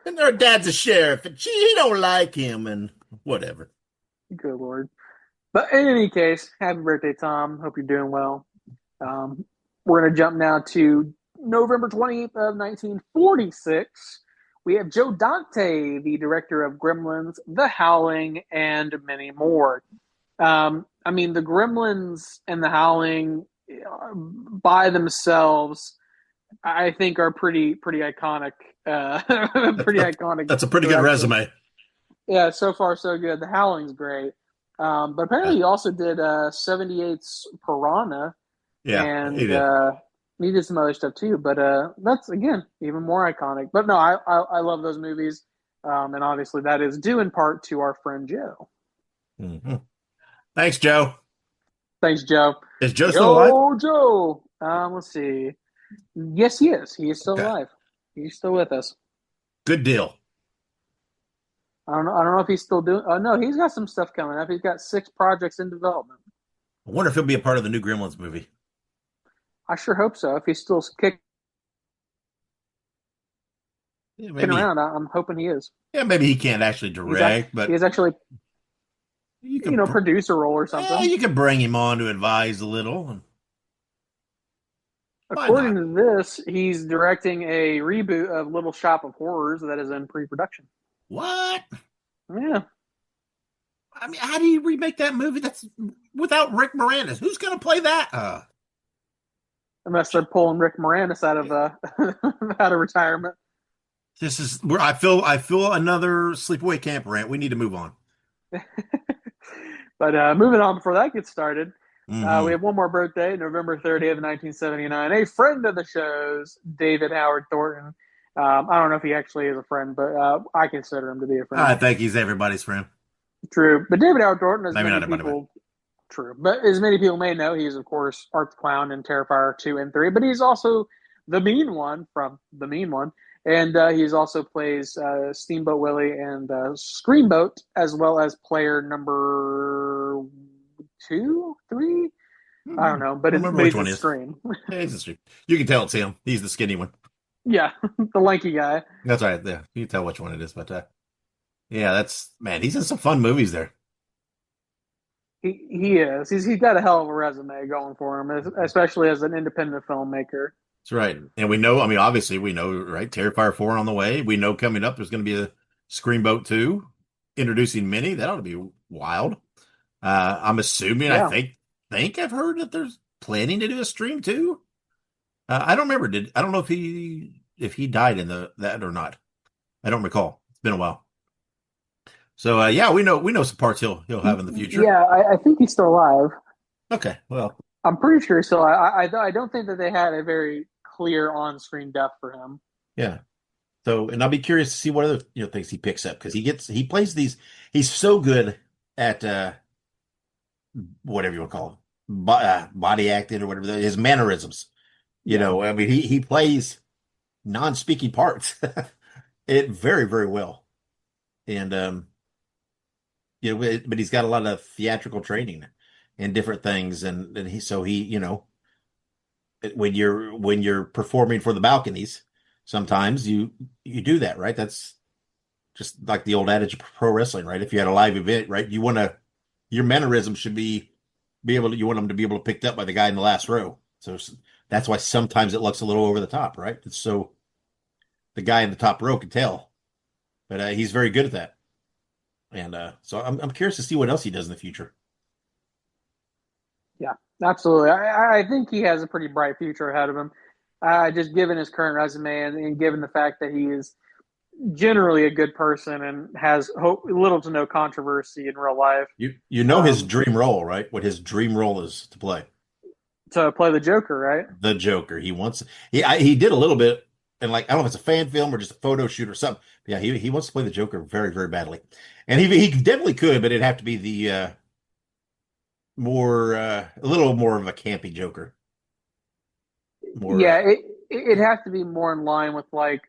and her dad's a sheriff, and he don't like him, and whatever. Good Lord. But in any case, happy birthday, Tom. Hope you're doing well. We're going to jump now to November 28th of 1946. We have Joe Dante, the director of Gremlins, The Howling, and many more. I mean, the Gremlins and The Howling by themselves, I think, are pretty iconic. Pretty iconic. That's a pretty good direction. resume. Yeah, so far so good. The Howling's great. But apparently he also did 78's Piranha, Yeah, he and did. he did some other stuff too. But that's, again, even more iconic. But no, I love those movies. And obviously that is due in part to our friend Joe. Mm-hmm. Thanks, Joe. Thanks, Joe. Is Joe still alive? Yo, Joe. Let's see. Yes, he is. He is still Okay. alive. He's still with us. Good deal. I don't know. I don't know if he's still doing. Oh no, he's got some stuff coming up. He's got 6 projects in development. I wonder if he'll be a part of the new Gremlins movie. I sure hope so. If he's still kicking Yeah, maybe. around, I'm hoping he is. Yeah, maybe he can't actually direct, but He's actually, you can, producer role or something. yeah, you can bring him on to advise a little. Why According not? to this, he's directing a reboot of Little Shop of Horrors that is in pre-production. What? Yeah, I mean, how do you remake that movie? That's without Rick Moranis. Who's going to play that? unless they're pulling Rick Moranis out of out of retirement. This is where I feel another sleepaway camp rant. We need to move on. But moving on before that gets started, Mhm. we have one more birthday, November 30th, 1979. A friend of the show's, David Howard Thornton. I don't know if he actually is a friend, but I consider him to be a friend. I think he's everybody's friend. True. But David Howard Thornton, as Maybe many not everybody, people, true. But as many people may know, he's, of course, Art the Clown in Terrifier 2 and 3. But he's also the mean one from The Mean One. And he's also plays Steamboat Willie and Screamboat, as well as player number 2, 3? I don't know, but Remember which one he's is. Scream. Yeah, he's a street. You can tell it's him. He's the skinny one. Yeah, the lanky guy. That's right. Yeah, you can tell which one it is. But yeah, that's man. He's in some fun movies there. He is. He's got a hell of a resume going for him, especially as an independent filmmaker. That's right. And we know. I mean, obviously, we know. Right, Terrifier 4 on the way. We know coming up there's going to be a Screamboat 2 introducing Minnie. That ought to be wild. I'm assuming. I Yeah. think I've heard that there's planning to do a stream too. I don't remember. I don't know if he died in that or not. I don't recall. It's been a while. So yeah, we know some parts he'll have in the future. Yeah, I think he's still alive. Okay, well, I'm pretty sure he's still alive. I don't think that they had a very clear on-screen death for him. yeah. So, and I'll be curious to see what other things he picks up because he plays these. He's so good at whatever you want to call it, body acting or whatever. His mannerisms. Yeah. I mean, he plays non-speaking parts it very very well, and but he's got a lot of theatrical training and different things, and he when you're performing for the balconies, sometimes you do that, right? That's just like the old adage of pro wrestling, right? If you had a live event, right, your mannerism should be able to you want them to be able to picked up by the guy in the last row. So that's why sometimes it looks a little over the top, right? It's so the guy in the top row can tell, but he's very good at that, and so I'm curious to see what else he does in the future. Yeah, absolutely. I think he has a pretty bright future ahead of him. Just given his current resume and given the fact that he is generally a good person and has little to no controversy in real life. You know his dream role, right? What his dream role is to play. To play the Joker, right? The Joker. He did a little bit, and like I don't know if it's a fan film or just a photo shoot or something. But yeah, he wants to play the Joker very very badly, and he definitely could, but it'd have to be the more a little more of a campy Joker. More Yeah, it'd have to be more in line with like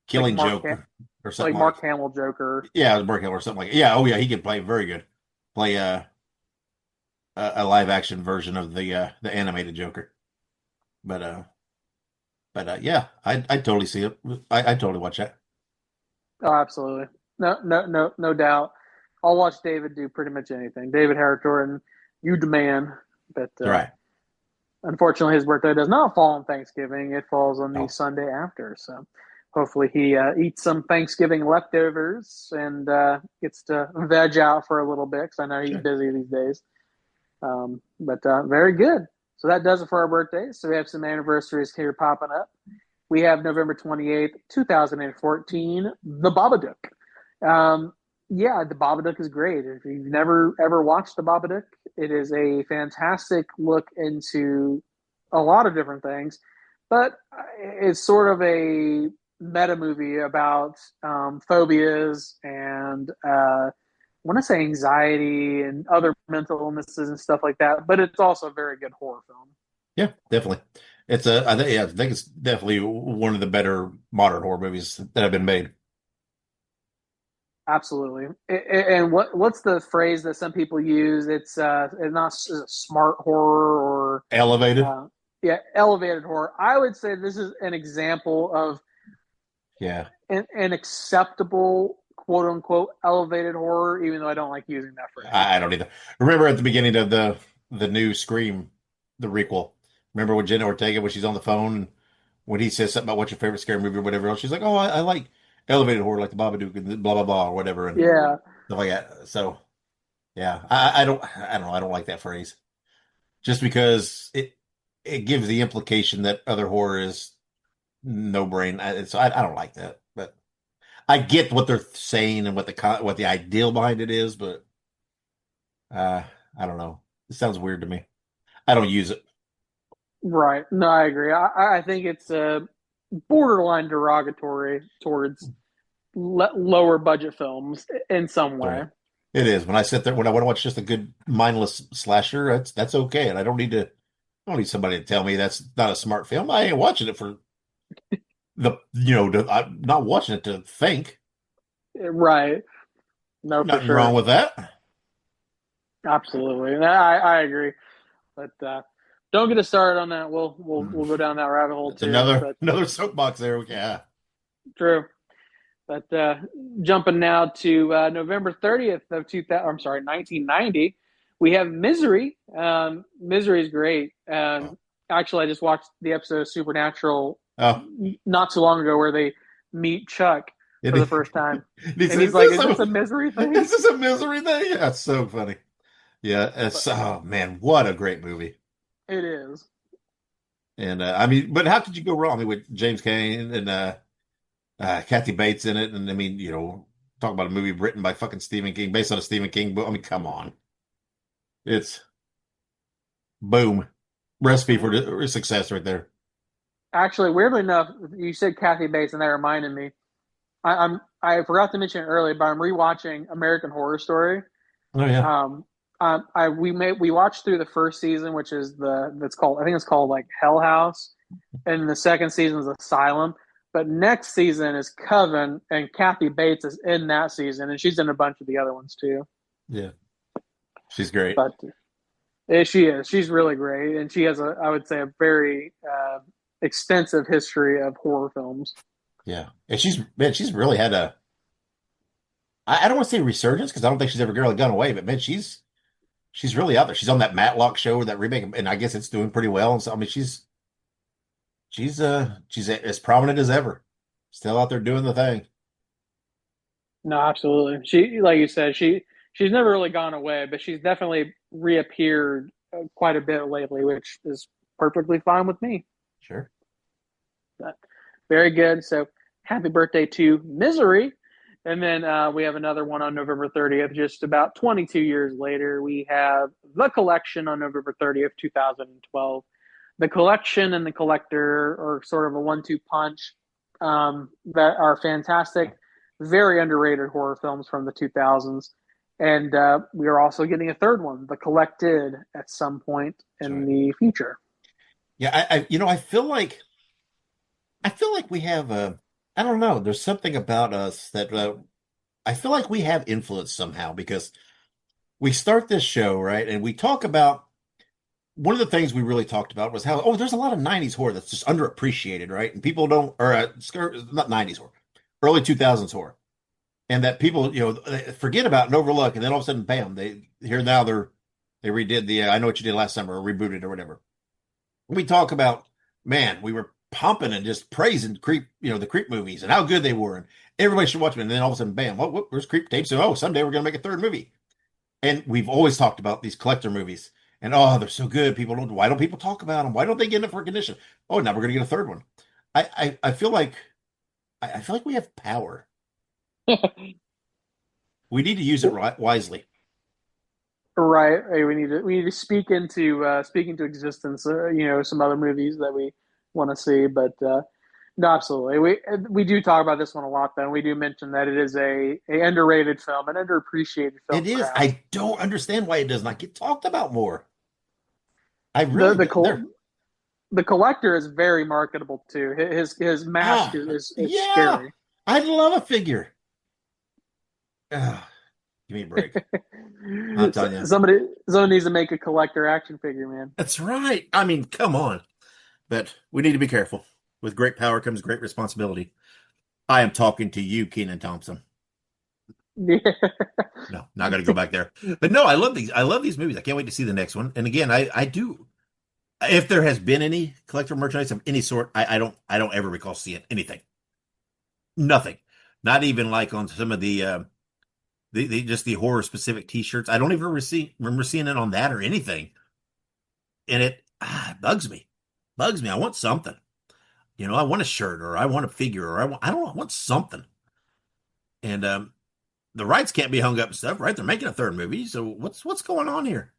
killing Joker or something Mark Hamill Joker. yeah, Mark Hamill or something like yeah. Oh yeah, he could play very good. Play a live action version of the animated Joker, but yeah, I totally see it. I totally watch that. Oh, absolutely. No doubt. I'll watch David do pretty much anything. David Harritor, you demand. But All right. unfortunately, his birthday does not fall on Thanksgiving. It falls on the Oh, Sunday after. So hopefully he eats some Thanksgiving leftovers and gets to veg out for a little bit because I know he's sure. busy these days. But very good. So that does it for our birthdays. So we have some anniversaries here popping up. We have November 28th, 2014, The Babadook. Yeah, The Babadook is great. If you've never ever watched The Babadook, it is a fantastic look into a lot of different things, but it's sort of a meta movie about phobias and I want to say anxiety and other mental illnesses and stuff like that. But it's also a very good horror film. Yeah, definitely. I think it's definitely one of the better modern horror movies that have been made. Absolutely. And what's the phrase that some people use? It's not smart horror or Elevated. yeah, elevated horror. I would say this is an example of Yeah. an acceptable quote unquote elevated horror, even though I don't like using that phrase. I don't either. Remember at the beginning of the new Scream, the requel. Remember with Jenna Ortega when she's on the phone when he says something about what's your favorite scary movie or whatever else, she's like, "Oh, I like elevated horror, like the Babadook and blah blah blah or whatever," and Yeah. stuff like that. So yeah, I don't know. I don't like that phrase just because it gives the implication that other horror is no brain. So I don't like that, but I get what they're saying and what the ideal behind it is, but I don't know. It sounds weird to me. I don't use it. Right. No, I agree. I think it's borderline derogatory towards lower budget films in some way. Right. It is when I sit there when I want to watch just a good mindless slasher. That's okay, and I don't need somebody to tell me that's not a smart film. I ain't watching it for I'm not watching it to think. Right. No, for Nothing wrong sure. with that. Absolutely. I agree. But don't get us started on that. We'll go down that rabbit hole It's too. another But another soapbox there. Yeah. true. But jumping now to November 30th of 2000, I'm sorry, 1990, we have Misery. Misery is great. Oh. Actually, I just watched the episode of Supernatural Oh. not too long ago where they meet Chuck for the first time. He And says, he's like, is this a misery thing? Is this a misery thing? Yeah, it's so funny. Yeah, But oh man, what a great movie. it is. And I mean, but how could you go wrong? I mean, with James Cain and Kathy Bates in it, and I mean, talk about a movie written by fucking Stephen King, based on a Stephen King book. I mean, come on, it's boom, recipe for success right there. Actually, weirdly enough, you said Kathy Bates, and that reminded me. I forgot to mention it earlier, but I'm rewatching American Horror Story. Oh yeah, Um, we watched through the first season, which is that's called, I think it's called like Hell House, and the second season is Asylum. But next season is Coven, and Kathy Bates is in that season, and she's in a bunch of the other ones too. yeah, she's great. But she is. She's really great, and she has I would say, a very extensive history of horror films. Yeah, and she's really had a. I don't want to say resurgence because I don't think she's ever really gone away, but man, she's really out there. She's on that Matlock show or that remake, and I guess it's doing pretty well. And so I mean, she's as prominent as ever, still out there doing the thing. No, absolutely. She, like you said, she's never really gone away, but she's definitely reappeared quite a bit lately, which is perfectly fine with me. Sure. But very good. So happy birthday to Misery. And then we have another one on November 30th, just about 22 years later. We have The Collection on November 30th, 2012. The Collection and The Collector are sort of a one-two punch that are fantastic, very underrated horror films from the 2000s. And we are also getting a third one, The Collected, at some point That's in right. the future. Yeah, I feel like we have a. I don't know. There's something about us that I feel like we have influence somehow because we start this show, right? And we talk about one of the things we really talked about was how, there's a lot of 90s horror that's just underappreciated, right? And people don't, or not 90s horror, early 2000s horror. And that people, they forget about and overlook. And then all of a sudden, bam, they redid the, I Know What You Did Last Summer or rebooted or whatever. We talk about, man, we were pumping and just praising Creep, the Creep movies and how good they were. And everybody should watch them. And then all of a sudden, bam, where's Creep tapes? So, someday we're going to make a third movie. And we've always talked about these collector movies. And they're so good. Why don't people talk about them? Why don't they get enough recognition? Oh, now we're going to get a third one. I feel like, I feel like we have power. We need to use it wisely. Right. Hey, we need to speak into existence. Some other movies that we want to see, but no, absolutely. We do talk about this one a lot. Though we do mention that it is a underrated film, an underappreciated film, It is. perhaps. I don't understand why it does not get talked about more. I The really the there. col- the collector is very marketable too. His mask Ah, is yeah. scary. I'd love a figure. Ah, give me a break. I'm telling you. Somebody needs to make a collector action figure, man. That's right. I mean, come on. But we need to be careful. With great power comes great responsibility. I am talking to you, Keenan Thompson. Yeah. No, not going to go back there. But no, I love these. I love these movies. I can't wait to see the next one. And again, I do. If there has been any collector merchandise of any sort, I don't ever recall seeing anything. Nothing. Not even like on some of the just the horror specific T-shirts. I don't even remember seeing it on that or anything. And it bugs me. Bugs me. I want something. I want a shirt or I want a figure or I don't know, I want something. And the rights can't be hung up and stuff, right? They're making a third movie, so what's going on here?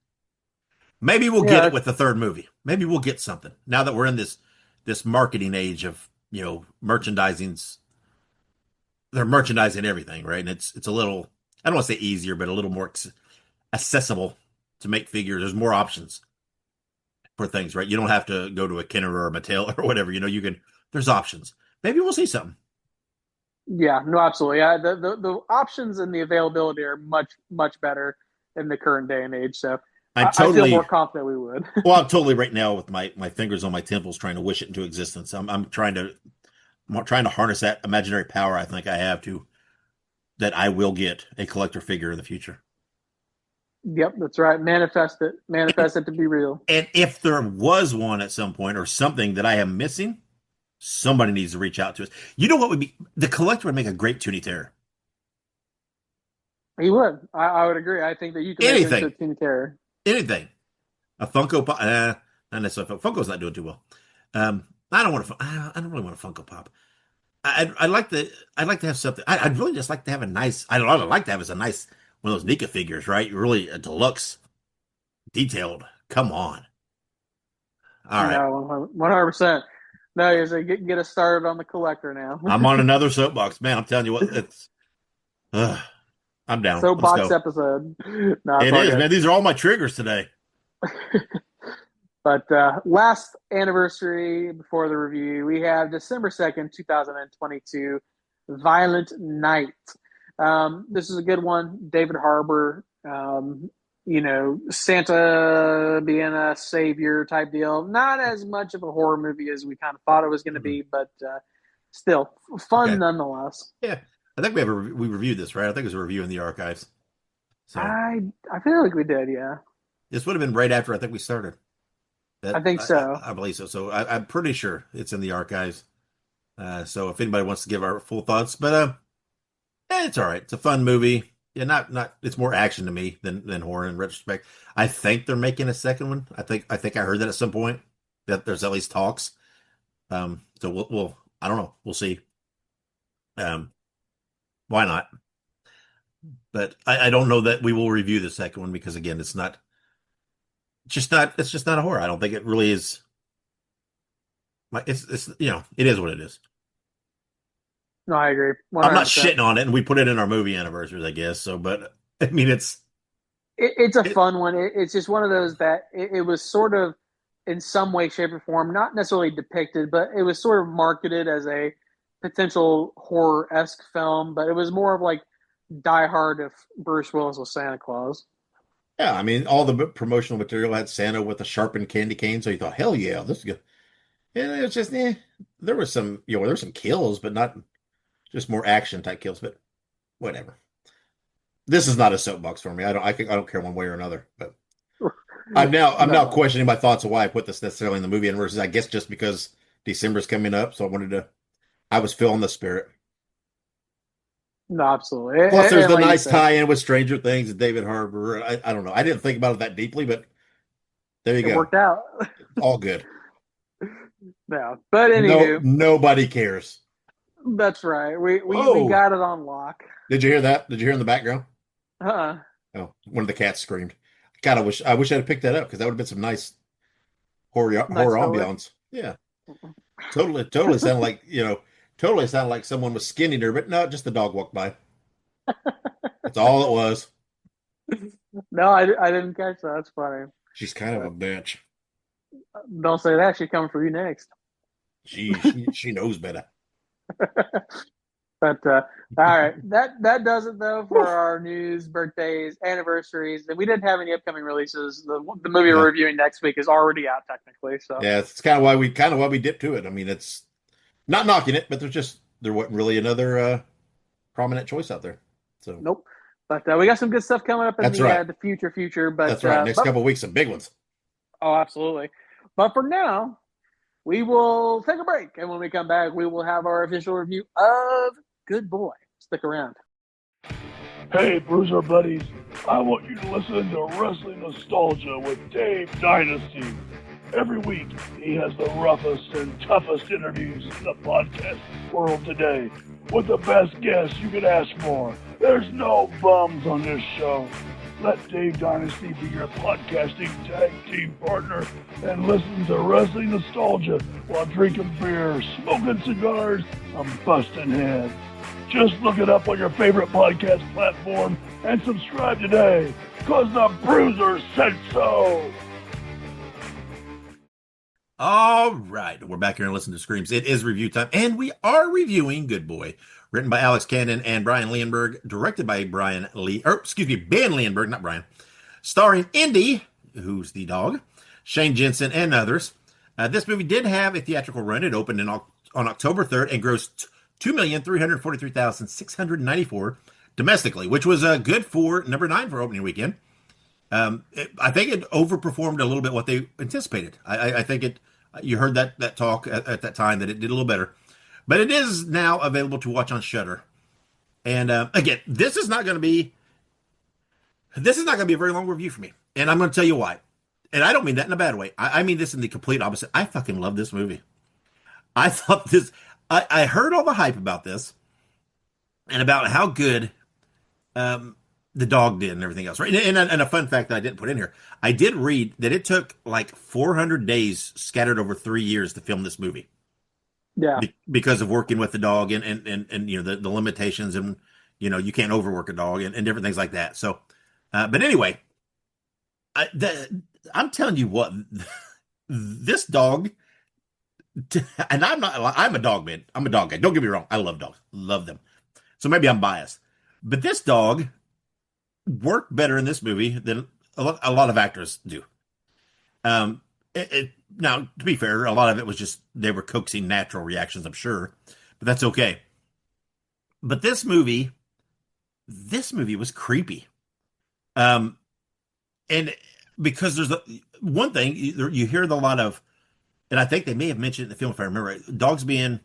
Maybe we'll get Yeah, it with the third movie. Maybe we'll get something now that we're in this marketing age of merchandising's. They're merchandising everything, right? And it's a little, I don't want to say easier, but a little more accessible to make figures. There's more options for things, right? You don't have to go to a Kenner or a Mattel or whatever. You can. There's options. Maybe we'll see something. yeah, no, absolutely. Yeah, the options and the availability are much better in the current day and age. So I'm I feel more totally confident we would. well. I'm totally right now with my fingers on my temples, trying to wish it into existence. I'm trying to harness that imaginary power I think I have to that I will get a collector figure in the future. Yep, that's right. Manifest it to be real. And if there was one at some point or something that I am missing, somebody needs to reach out to us. You know what would be the collector would make a great Toonie Terror. He would. I would agree. I think that you could make him into a Anything, team carrier. anything. A Funko Pop. Not necessarily. Funko's not doing too well. I don't want to. I don't really want a Funko Pop. I'd like to. I'd like to have something. I'd really just like to have a nice. I'd like to have as a nice one of those Nika figures, right? Really a deluxe, detailed. Come on. All right. No, 100%. No, you say get us started on the collector now. I'm on another soapbox, man. I'm telling you what. It's. Uh, I'm down. Let's Soapbox go. episode. No, it's It all is, good. man. These are all my triggers today. But last anniversary before the review, we have December 2nd, 2022, Violent Night. This is a good one. David Harbour, Santa being a savior type deal. Not as much of a horror movie as we kind of thought it was going to Mhm. be, but still fun Okay. nonetheless. Yeah. I think we reviewed this, right? I think it was a review in the archives. So I feel like we did, yeah. this would have been right after I think we started. I That think so. I believe so. So I'm pretty sure it's in the archives. So if anybody wants to give our full thoughts, but it's all right. It's a fun movie. Yeah, not. It's more action to me than horror in retrospect. I think they're making a second one. I think I heard that at some point that there's at least talks. So we'll I don't know. We'll see. Um, why not? But I don't know that we will review the second one because again, it's just not a horror. I don't think it really is. It's it is what it is. No, I agree. I'm not 100%. shitting on it, and we put it in our movie anniversaries, I guess. So, but I mean, It's a it, fun one. It's just one of those that it was sort of, in some way, shape, or form, not necessarily depicted, but it was sort of marketed as a potential horror esque film. But it was more of like Die Hard if Bruce Willis was Santa Claus. yeah. I mean, all the promotional material had Santa with a sharpened candy cane, so you thought, hell yeah, this is good. And it was just, there was some, there were some kills, but not just more action type kills. But whatever. This is not a soapbox for me. I don't care one way or another. But I'm now No, questioning my thoughts of why I put this necessarily in the movie versus I guess just because December's coming up, so I was feeling the spirit. no, absolutely. Plus, there's And the like you nice said, tie-in with Stranger Things and David Harbour. I don't know. I didn't think about it that deeply, but there you it go. worked out. All good. No, but No, anywho, nobody cares. that's right. We Oh, got it on lock. did you hear that? Did you hear in the background? Uh-uh. Oh, one of the cats screamed. God, I wish I'd picked that up because that would have been some nice Nice horror filler. ambiance. Yeah, totally sounded like totally sounded like someone was skinning her, but no, just the dog walked by. That's all it was. No, I didn't catch that. That's funny. She's kind of a bitch. Don't say that. She's coming for you next. She knows better. But all right, that does it though for our news, birthdays, anniversaries, and we didn't have any upcoming releases. The movie we're No, reviewing next week is already out technically. So yeah, it's kind of why we dipped to it. I mean, it's not knocking it, but there wasn't really another prominent choice out there. So nope. But we got some good stuff coming up in that's right. the future. That's right. Next couple of weeks, some big ones. Oh, absolutely. But for now, we will take a break, and when we come back, we will have our official review of Good Boy. Stick around. Hey, Bruiser buddies, I want you to listen to Wrestling Nostalgia with Dave Dynasty. Every week, he has the roughest and toughest interviews in the podcast world today, with the best guests you could ask for. There's no bums on this show. Let Dave Dynasty be your podcasting tag team partner and listen to Wrestling Nostalgia while drinking beer, smoking cigars, and busting heads. Just look it up on your favorite podcast platform and subscribe today, cause the Bruiser said so. All right, we're back here and listening to Screams. It is review time, and we are reviewing Good Boy, written by Alex Cannon and Brian Leonberg, directed by Ben Leonberg, not Brian, starring Indy, who's the dog, Shane Jensen, and others. This movie did have a theatrical run. It opened on October 3rd and grossed $2,343,694 domestically, which was good for number 9 for opening weekend. I think it overperformed a little bit what they anticipated. I think it. You heard that talk at that time that it did a little better, but it is now available to watch on Shudder. And again, this is not going to be This is not going to be a very long review for me, and I'm going to tell you why. And I don't mean that in a bad way. I mean this in the complete opposite. I fucking love this movie. I thought this. I heard all the hype about this and about how good um, the dog did and everything else, right? And a fun fact that I didn't put in here: I did read that it took like 400 days scattered over 3 years to film this movie Yeah. because of working with the dog and you know the limitations and you know you can't overwork a dog and different things like that. So, but anyway, I'm telling you what, this dog, and I'm a dog man. I'm a dog guy. Don't get me wrong. I love dogs. Love them. So maybe I'm biased. But this dog worked better in this movie than a lot of actors do. Now, to be fair, a lot of it was just they were coaxing natural reactions, I'm sure. But that's okay. But this movie was creepy. Um, and because there's one thing you hear a lot of, and I think they may have mentioned it in the film if I remember right, dogs being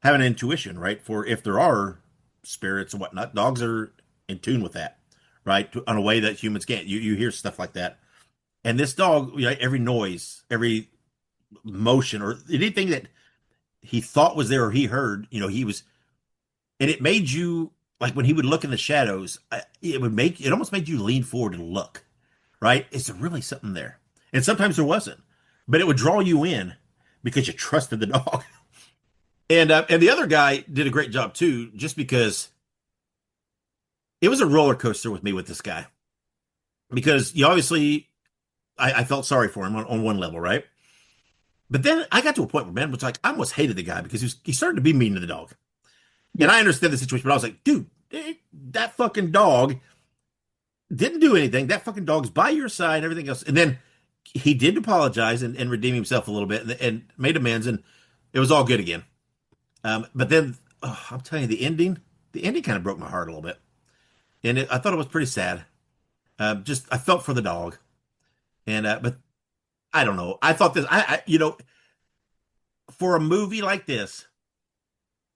having an intuition, right? For if there are spirits and whatnot, dogs are in tune with that, right? On a way that humans can't. You hear stuff like that, and this dog, you know, every noise, every motion, or anything that he thought was there or he heard, you know, he was, and it made you like when he would look in the shadows, it almost made you lean forward and look, right? Is there really something there? And sometimes there wasn't, but it would draw you in because you trusted the dog. And the other guy did a great job too, just because it was a roller coaster with me with this guy. Because you obviously, I felt sorry for him on one level, right? But then I got to a point where, man, was like I almost hated the guy because he started to be mean to the dog. And I understand the situation, but I was like, dude, that fucking dog didn't do anything. That fucking dog's by your side and everything else. And then he did apologize and redeem himself a little bit and made amends, and it was all good again. But then, I'm telling you, the ending kind of broke my heart a little bit. And I thought it was pretty sad. Just, I felt for the dog. But I don't know. I thought this, you know, for a movie like this,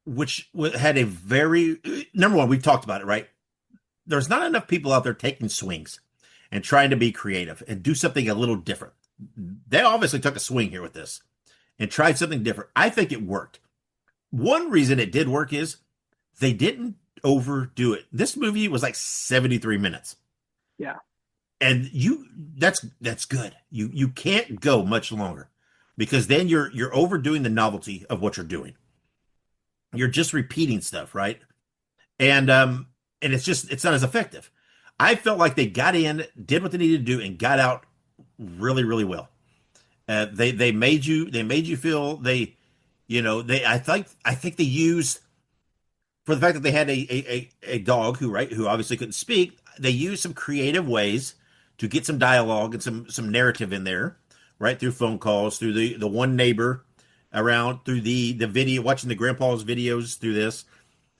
which had a very number one, we've talked about it, right? There's not enough people out there taking swings and trying to be creative and do something a little different. They obviously took a swing here with this and tried something different. I think it worked. One reason it did work is they didn't overdo it. This movie was like 73 minutes. Yeah. And that's good. You can't go much longer because then you're overdoing the novelty of what you're doing. You're just repeating stuff, right? And it's not as effective. I felt like they got in, did what they needed to do, and got out really, really well. They made you feel you know, I think they used, for the fact that they had a dog who obviously couldn't speak, they used some creative ways to get some dialogue and some narrative in there, right? Through phone calls, through the one neighbor around, through the video, watching the grandpa's videos, through this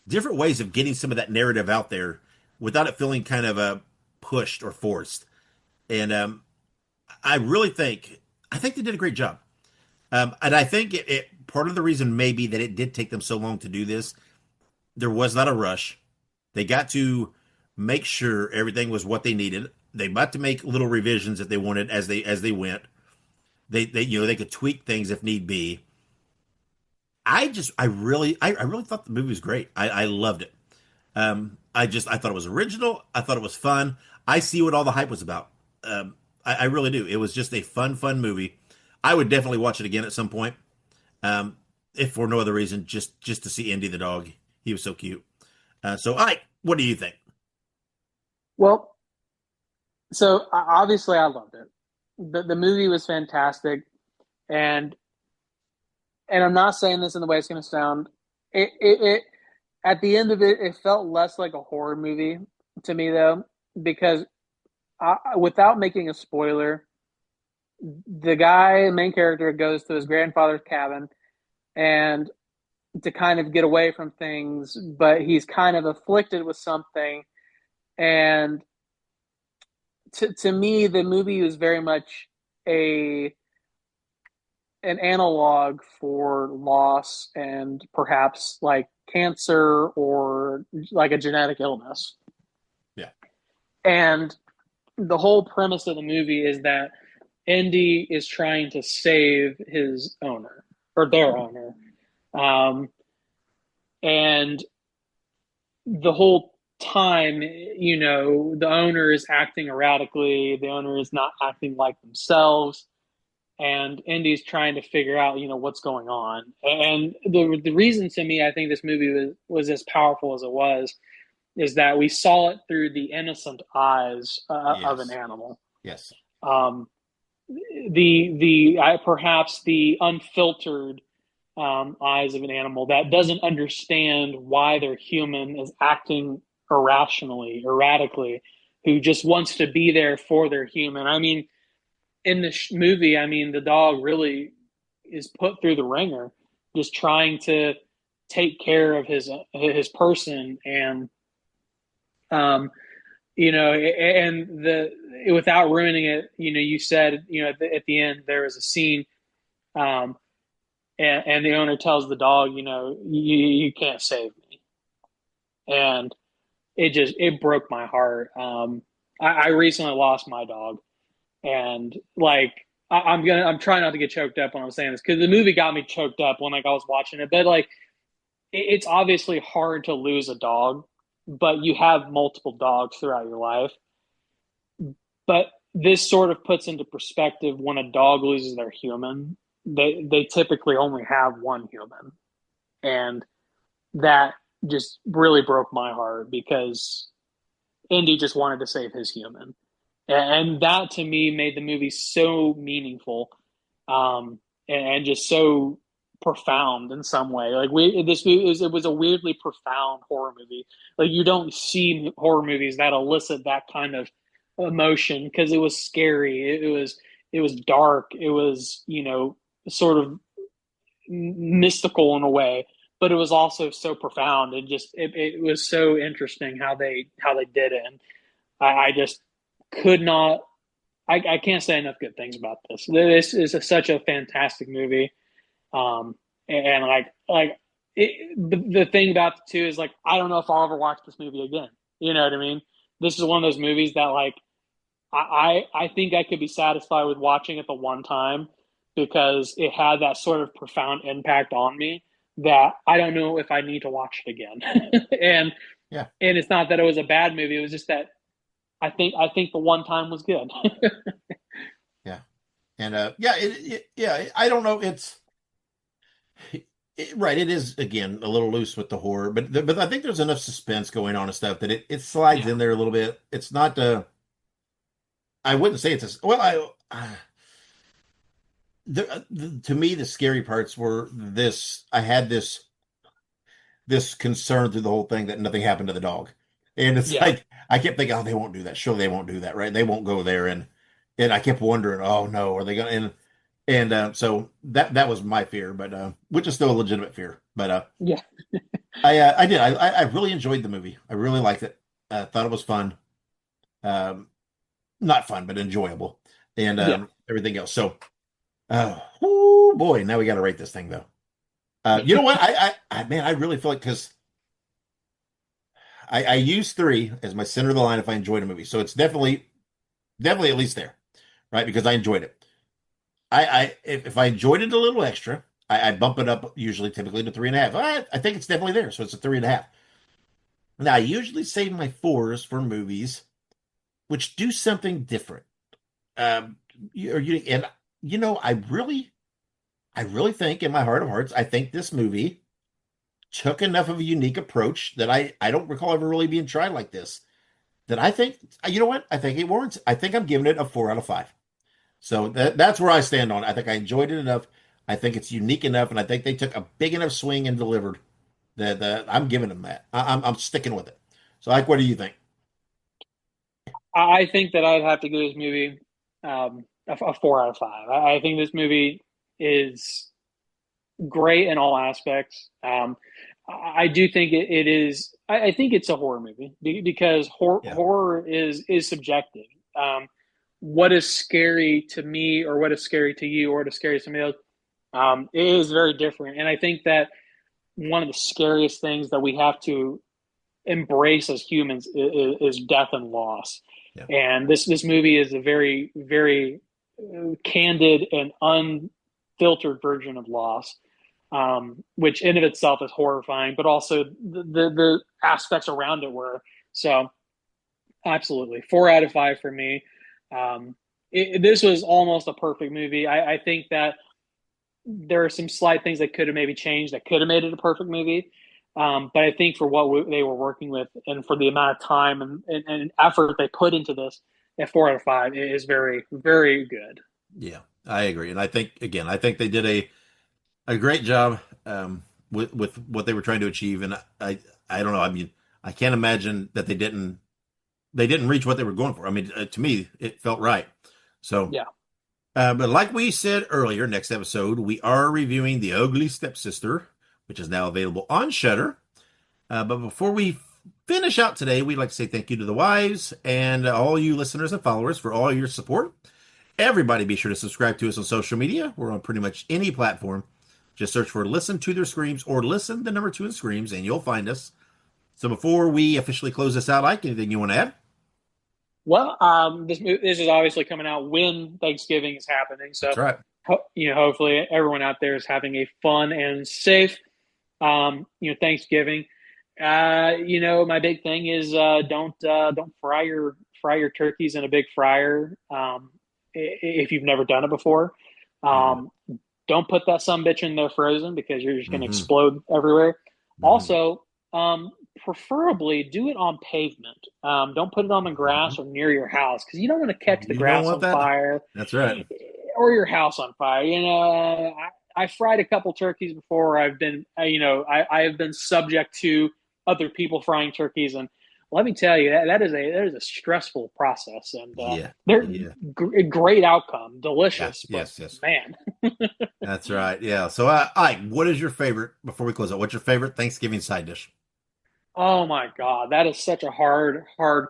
different ways of getting some of that narrative out there without it feeling kind of pushed or forced. And I really think they did a great job. And I think it part of the reason maybe that it did take them so long to do this, there was not a rush. They got to make sure everything was what they needed. They got to make little revisions if they wanted as they went. They you know they could tweak things if need be. I really thought the movie was great. I loved it. I thought it was original. I thought it was fun. I see what all the hype was about. I really do. It was just a fun movie. I would definitely watch it again at some point. If for no other reason, just to see Indy the dog. He was so cute. So, Ike, what do you think? Well, so obviously I loved it. The movie was fantastic, and I'm not saying this in the way it's going to sound. It at the end of it, it felt less like a horror movie to me though, because without making a spoiler, the main character, goes to his grandfather's cabin and to kind of get away from things, but he's kind of afflicted with something. And to me, the movie was very much a an analog for loss and perhaps like cancer or like a genetic illness. Yeah. And the whole premise of the movie is that Indy is trying to save his owner or their owner. Um, and the whole time, the owner is acting erratically, the owner is not acting like themselves, and Indy's trying to figure out, what's going on. And the reason to me, I think this movie was as powerful as it was, is that we saw it through the innocent eyes of an Yes. animal. Yes. Um, perhaps the unfiltered eyes of an animal that doesn't understand why their human is acting irrationally, erratically, who just wants to be there for their human. I mean, in this movie, I mean, the dog really is put through the ringer, just trying to take care of his person, and and without ruining it, you said, at the end there was a scene, um, and the owner tells the dog, you can't save me, and it broke my heart. I recently lost my dog, and like I'm trying not to get choked up when I'm saying this because the movie got me choked up when I was watching it, but like it's obviously hard to lose a dog, but you have multiple dogs throughout your life. But this sort of puts into perspective when a dog loses their human, they typically only have one human. And that just really broke my heart because Indy just wanted to save his human. And that to me made the movie so meaningful, and just so profound in some way. Like this movie it was a weirdly profound horror movie. Like you don't see horror movies that elicit that kind of emotion because it was scary. It was dark. It was sort of mystical in a way, but it was also so profound and just it was so interesting how they did it. And I just could not. I can't say enough good things about this. This is such a fantastic movie. And the thing about the two is like I don't know if I'll ever watch this movie again. You know what I mean? This is one of those movies that like I think I could be satisfied with watching it the one time because it had that sort of profound impact on me that I don't know if I need to watch it again. and Yeah. and it's not that it was a bad movie. It was just that I think the one time was good. Yeah. And yeah, yeah, I don't know. Right. It is again a little loose with the horror, but I think there's enough suspense going on and stuff that it slides Yeah. in there a little bit. It's not. I wouldn't say it's a. Well, to me the scary parts were this. I had this concern through the whole thing that nothing happened to the dog, and it's Yeah. like I kept thinking, oh, they won't do that. Surely they won't do that, right? They won't go there, and I kept wondering, oh no, are they gonna? And so that was my fear, but which is still a legitimate fear. But Yeah. I did I really enjoyed the movie. I really liked it. Thought it was fun. Um, Not fun, but enjoyable, and Yeah. everything else. So, oh boy, now we got to rate this thing though. You know what? Man, I really feel like because I use three as my center of the line if I enjoyed a movie, so it's definitely at least there, right? Because I enjoyed it. If I enjoyed it a little extra, I bump it up usually typically to 3.5. I think it's definitely there, so it's a 3.5. Now I usually save my fours for movies which do something different. Um, and I really think in my heart of hearts, I think this movie took enough of a unique approach that I don't recall ever really being tried like this. That I think, you know what? I think it warrants. I think I'm giving it a 4 out of 5. So that's where I stand on it. I think I enjoyed it enough. I think it's unique enough, and I think they took a big enough swing and delivered that I'm giving them that. I'm sticking with it. So, like, what do you think? I think that I'd have to give this movie a 4 out of 5. I think this movie is great in all aspects. I do think it is. I think it's a horror movie because Yeah, horror is subjective. What is scary to me, or what is scary to you, or what is scary to somebody else, it is very different. And I think that one of the scariest things that we have to embrace as humans is death and loss. Yeah. And this movie is a very, very candid and unfiltered version of loss, which in of itself is horrifying, but also the aspects around it were. So absolutely, 4 out of 5 for me. This was almost a perfect movie. I think that there are some slight things that could have maybe changed that could have made it a perfect movie. But I think for what they were working with and for the amount of time and effort they put into this, at 4 out of 5, it is very, very good. Yeah, I agree. And I think they did a great job with what they were trying to achieve. And I don't know. I mean, I can't imagine that they didn't reach what they were going for. I mean, to me, it felt right. So, Yeah. but like we said earlier, next episode, we are reviewing The Ugly Stepsister, which is now available on Shudder. But before we finish out today, we'd like to say thank you to the wives and all you listeners and followers for all your support. Everybody be sure to subscribe to us on social media. We're on pretty much any platform. Just search for Listen to Their Screams or Listen the number 2 in Screams, and you'll find us. So before we officially close this out, Ike, anything you want to add? Well, this is obviously coming out when Thanksgiving is happening, so That's right. hopefully everyone out there is having a fun and safe, Thanksgiving. My big thing is don't fry your turkeys in a big fryer if you've never done it before. Don't put that sumbitch in there frozen because you're just going to explode everywhere. Also, preferably do it on pavement. Don't put it on the grass or near your house because you don't want to catch the grass on fire. That's right. Or your house on fire. I fried a couple turkeys before. I have been subject to other people frying turkeys, and let me tell you that is a stressful process, and they're great outcome, delicious. Yes. Man, that's right. Yeah. So, Ike, what is your favorite? Before we close out, what's your favorite Thanksgiving side dish? oh my God, that is such a hard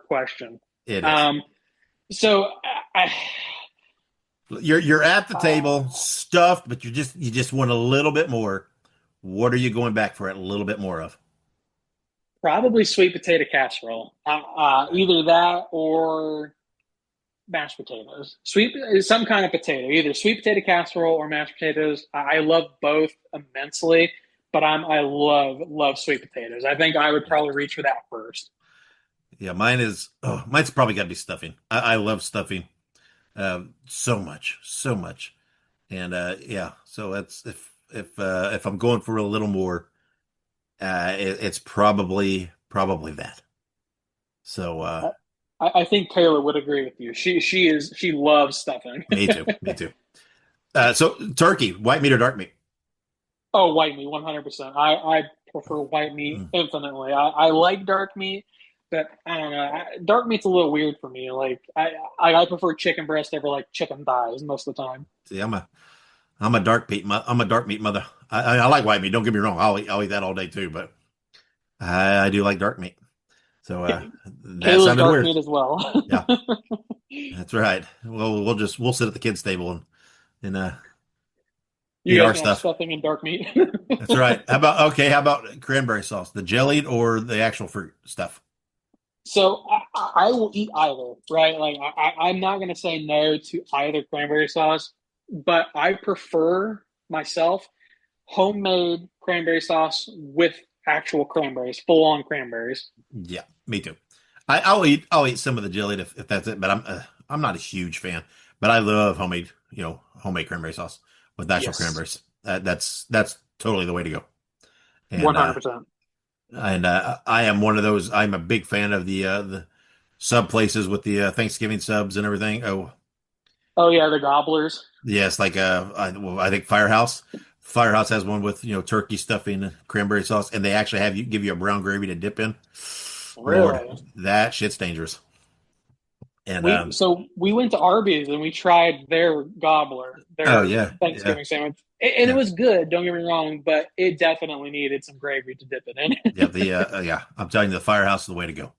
question. It is. So You're at the table, stuffed, but you just want a little bit more. What are you going back for a little bit more of? probably sweet potato casserole. Either that or mashed potatoes. Some kind of potato, either sweet potato casserole or mashed potatoes. I love both immensely, but I love sweet potatoes. I think I would probably reach for that first. Yeah, mine's probably got to be stuffing. I love stuffing so much, and so that's if I'm going for a little more, it's probably that. So I think Taylor would agree with you. She loves stuffing. Me too. So turkey, white meat or dark meat? Oh, white meat, 100%. I prefer white meat infinitely. I like dark meat, but I don't know. Dark meat's a little weird for me. Like I prefer chicken breast over like chicken thighs most of the time. See, I'm a dark meat. I'm a dark meat mother. I like white meat. Don't get me wrong. I'll eat that all day too. But I do like dark meat. So that Kayla's sounded dark weird. meat as well. Yeah, that's right. Well, we'll sit at the kids' table and You eat guys our can have stuff. stuffing and dark meat. That's right. How about cranberry sauce, the jellied or the actual fruit stuff? So I will eat either, right? Like I'm not going to say no to either cranberry sauce, but I prefer myself homemade cranberry sauce with actual cranberries, full on cranberries. Yeah, me too. I'll eat some of the jellied if that's it, but I'm not a huge fan. But I love homemade cranberry sauce with natural cranberries. That's totally the way to go. And, 100%. I am one of those. I'm a big fan of the sub places with the Thanksgiving subs and everything. Oh yeah, the gobblers. Yes, like I think Firehouse. Firehouse has one with turkey stuffing and cranberry sauce, and they actually give you a brown gravy to dip in. Really? Lord, that shit's dangerous. And so we went to Arby's and we tried their gobbler, their Thanksgiving sandwich, and it was good. Don't get me wrong, but it definitely needed some gravy to dip it in. I'm telling you, the Firehouse is the way to go.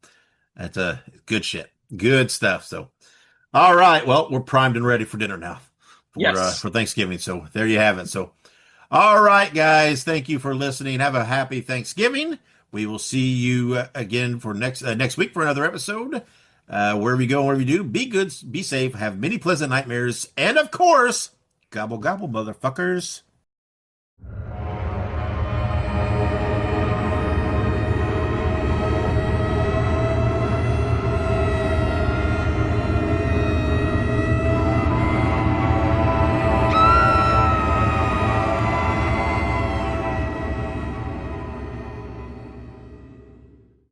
That's good shit, good stuff. So, all right, well, we're primed and ready for dinner now for Thanksgiving. So there you have it. So, all right, guys, thank you for listening. Have a happy Thanksgiving. We will see you again for next week for another episode. Wherever you go, wherever you do, be good, be safe, have many pleasant nightmares, and of course, gobble gobble, motherfuckers.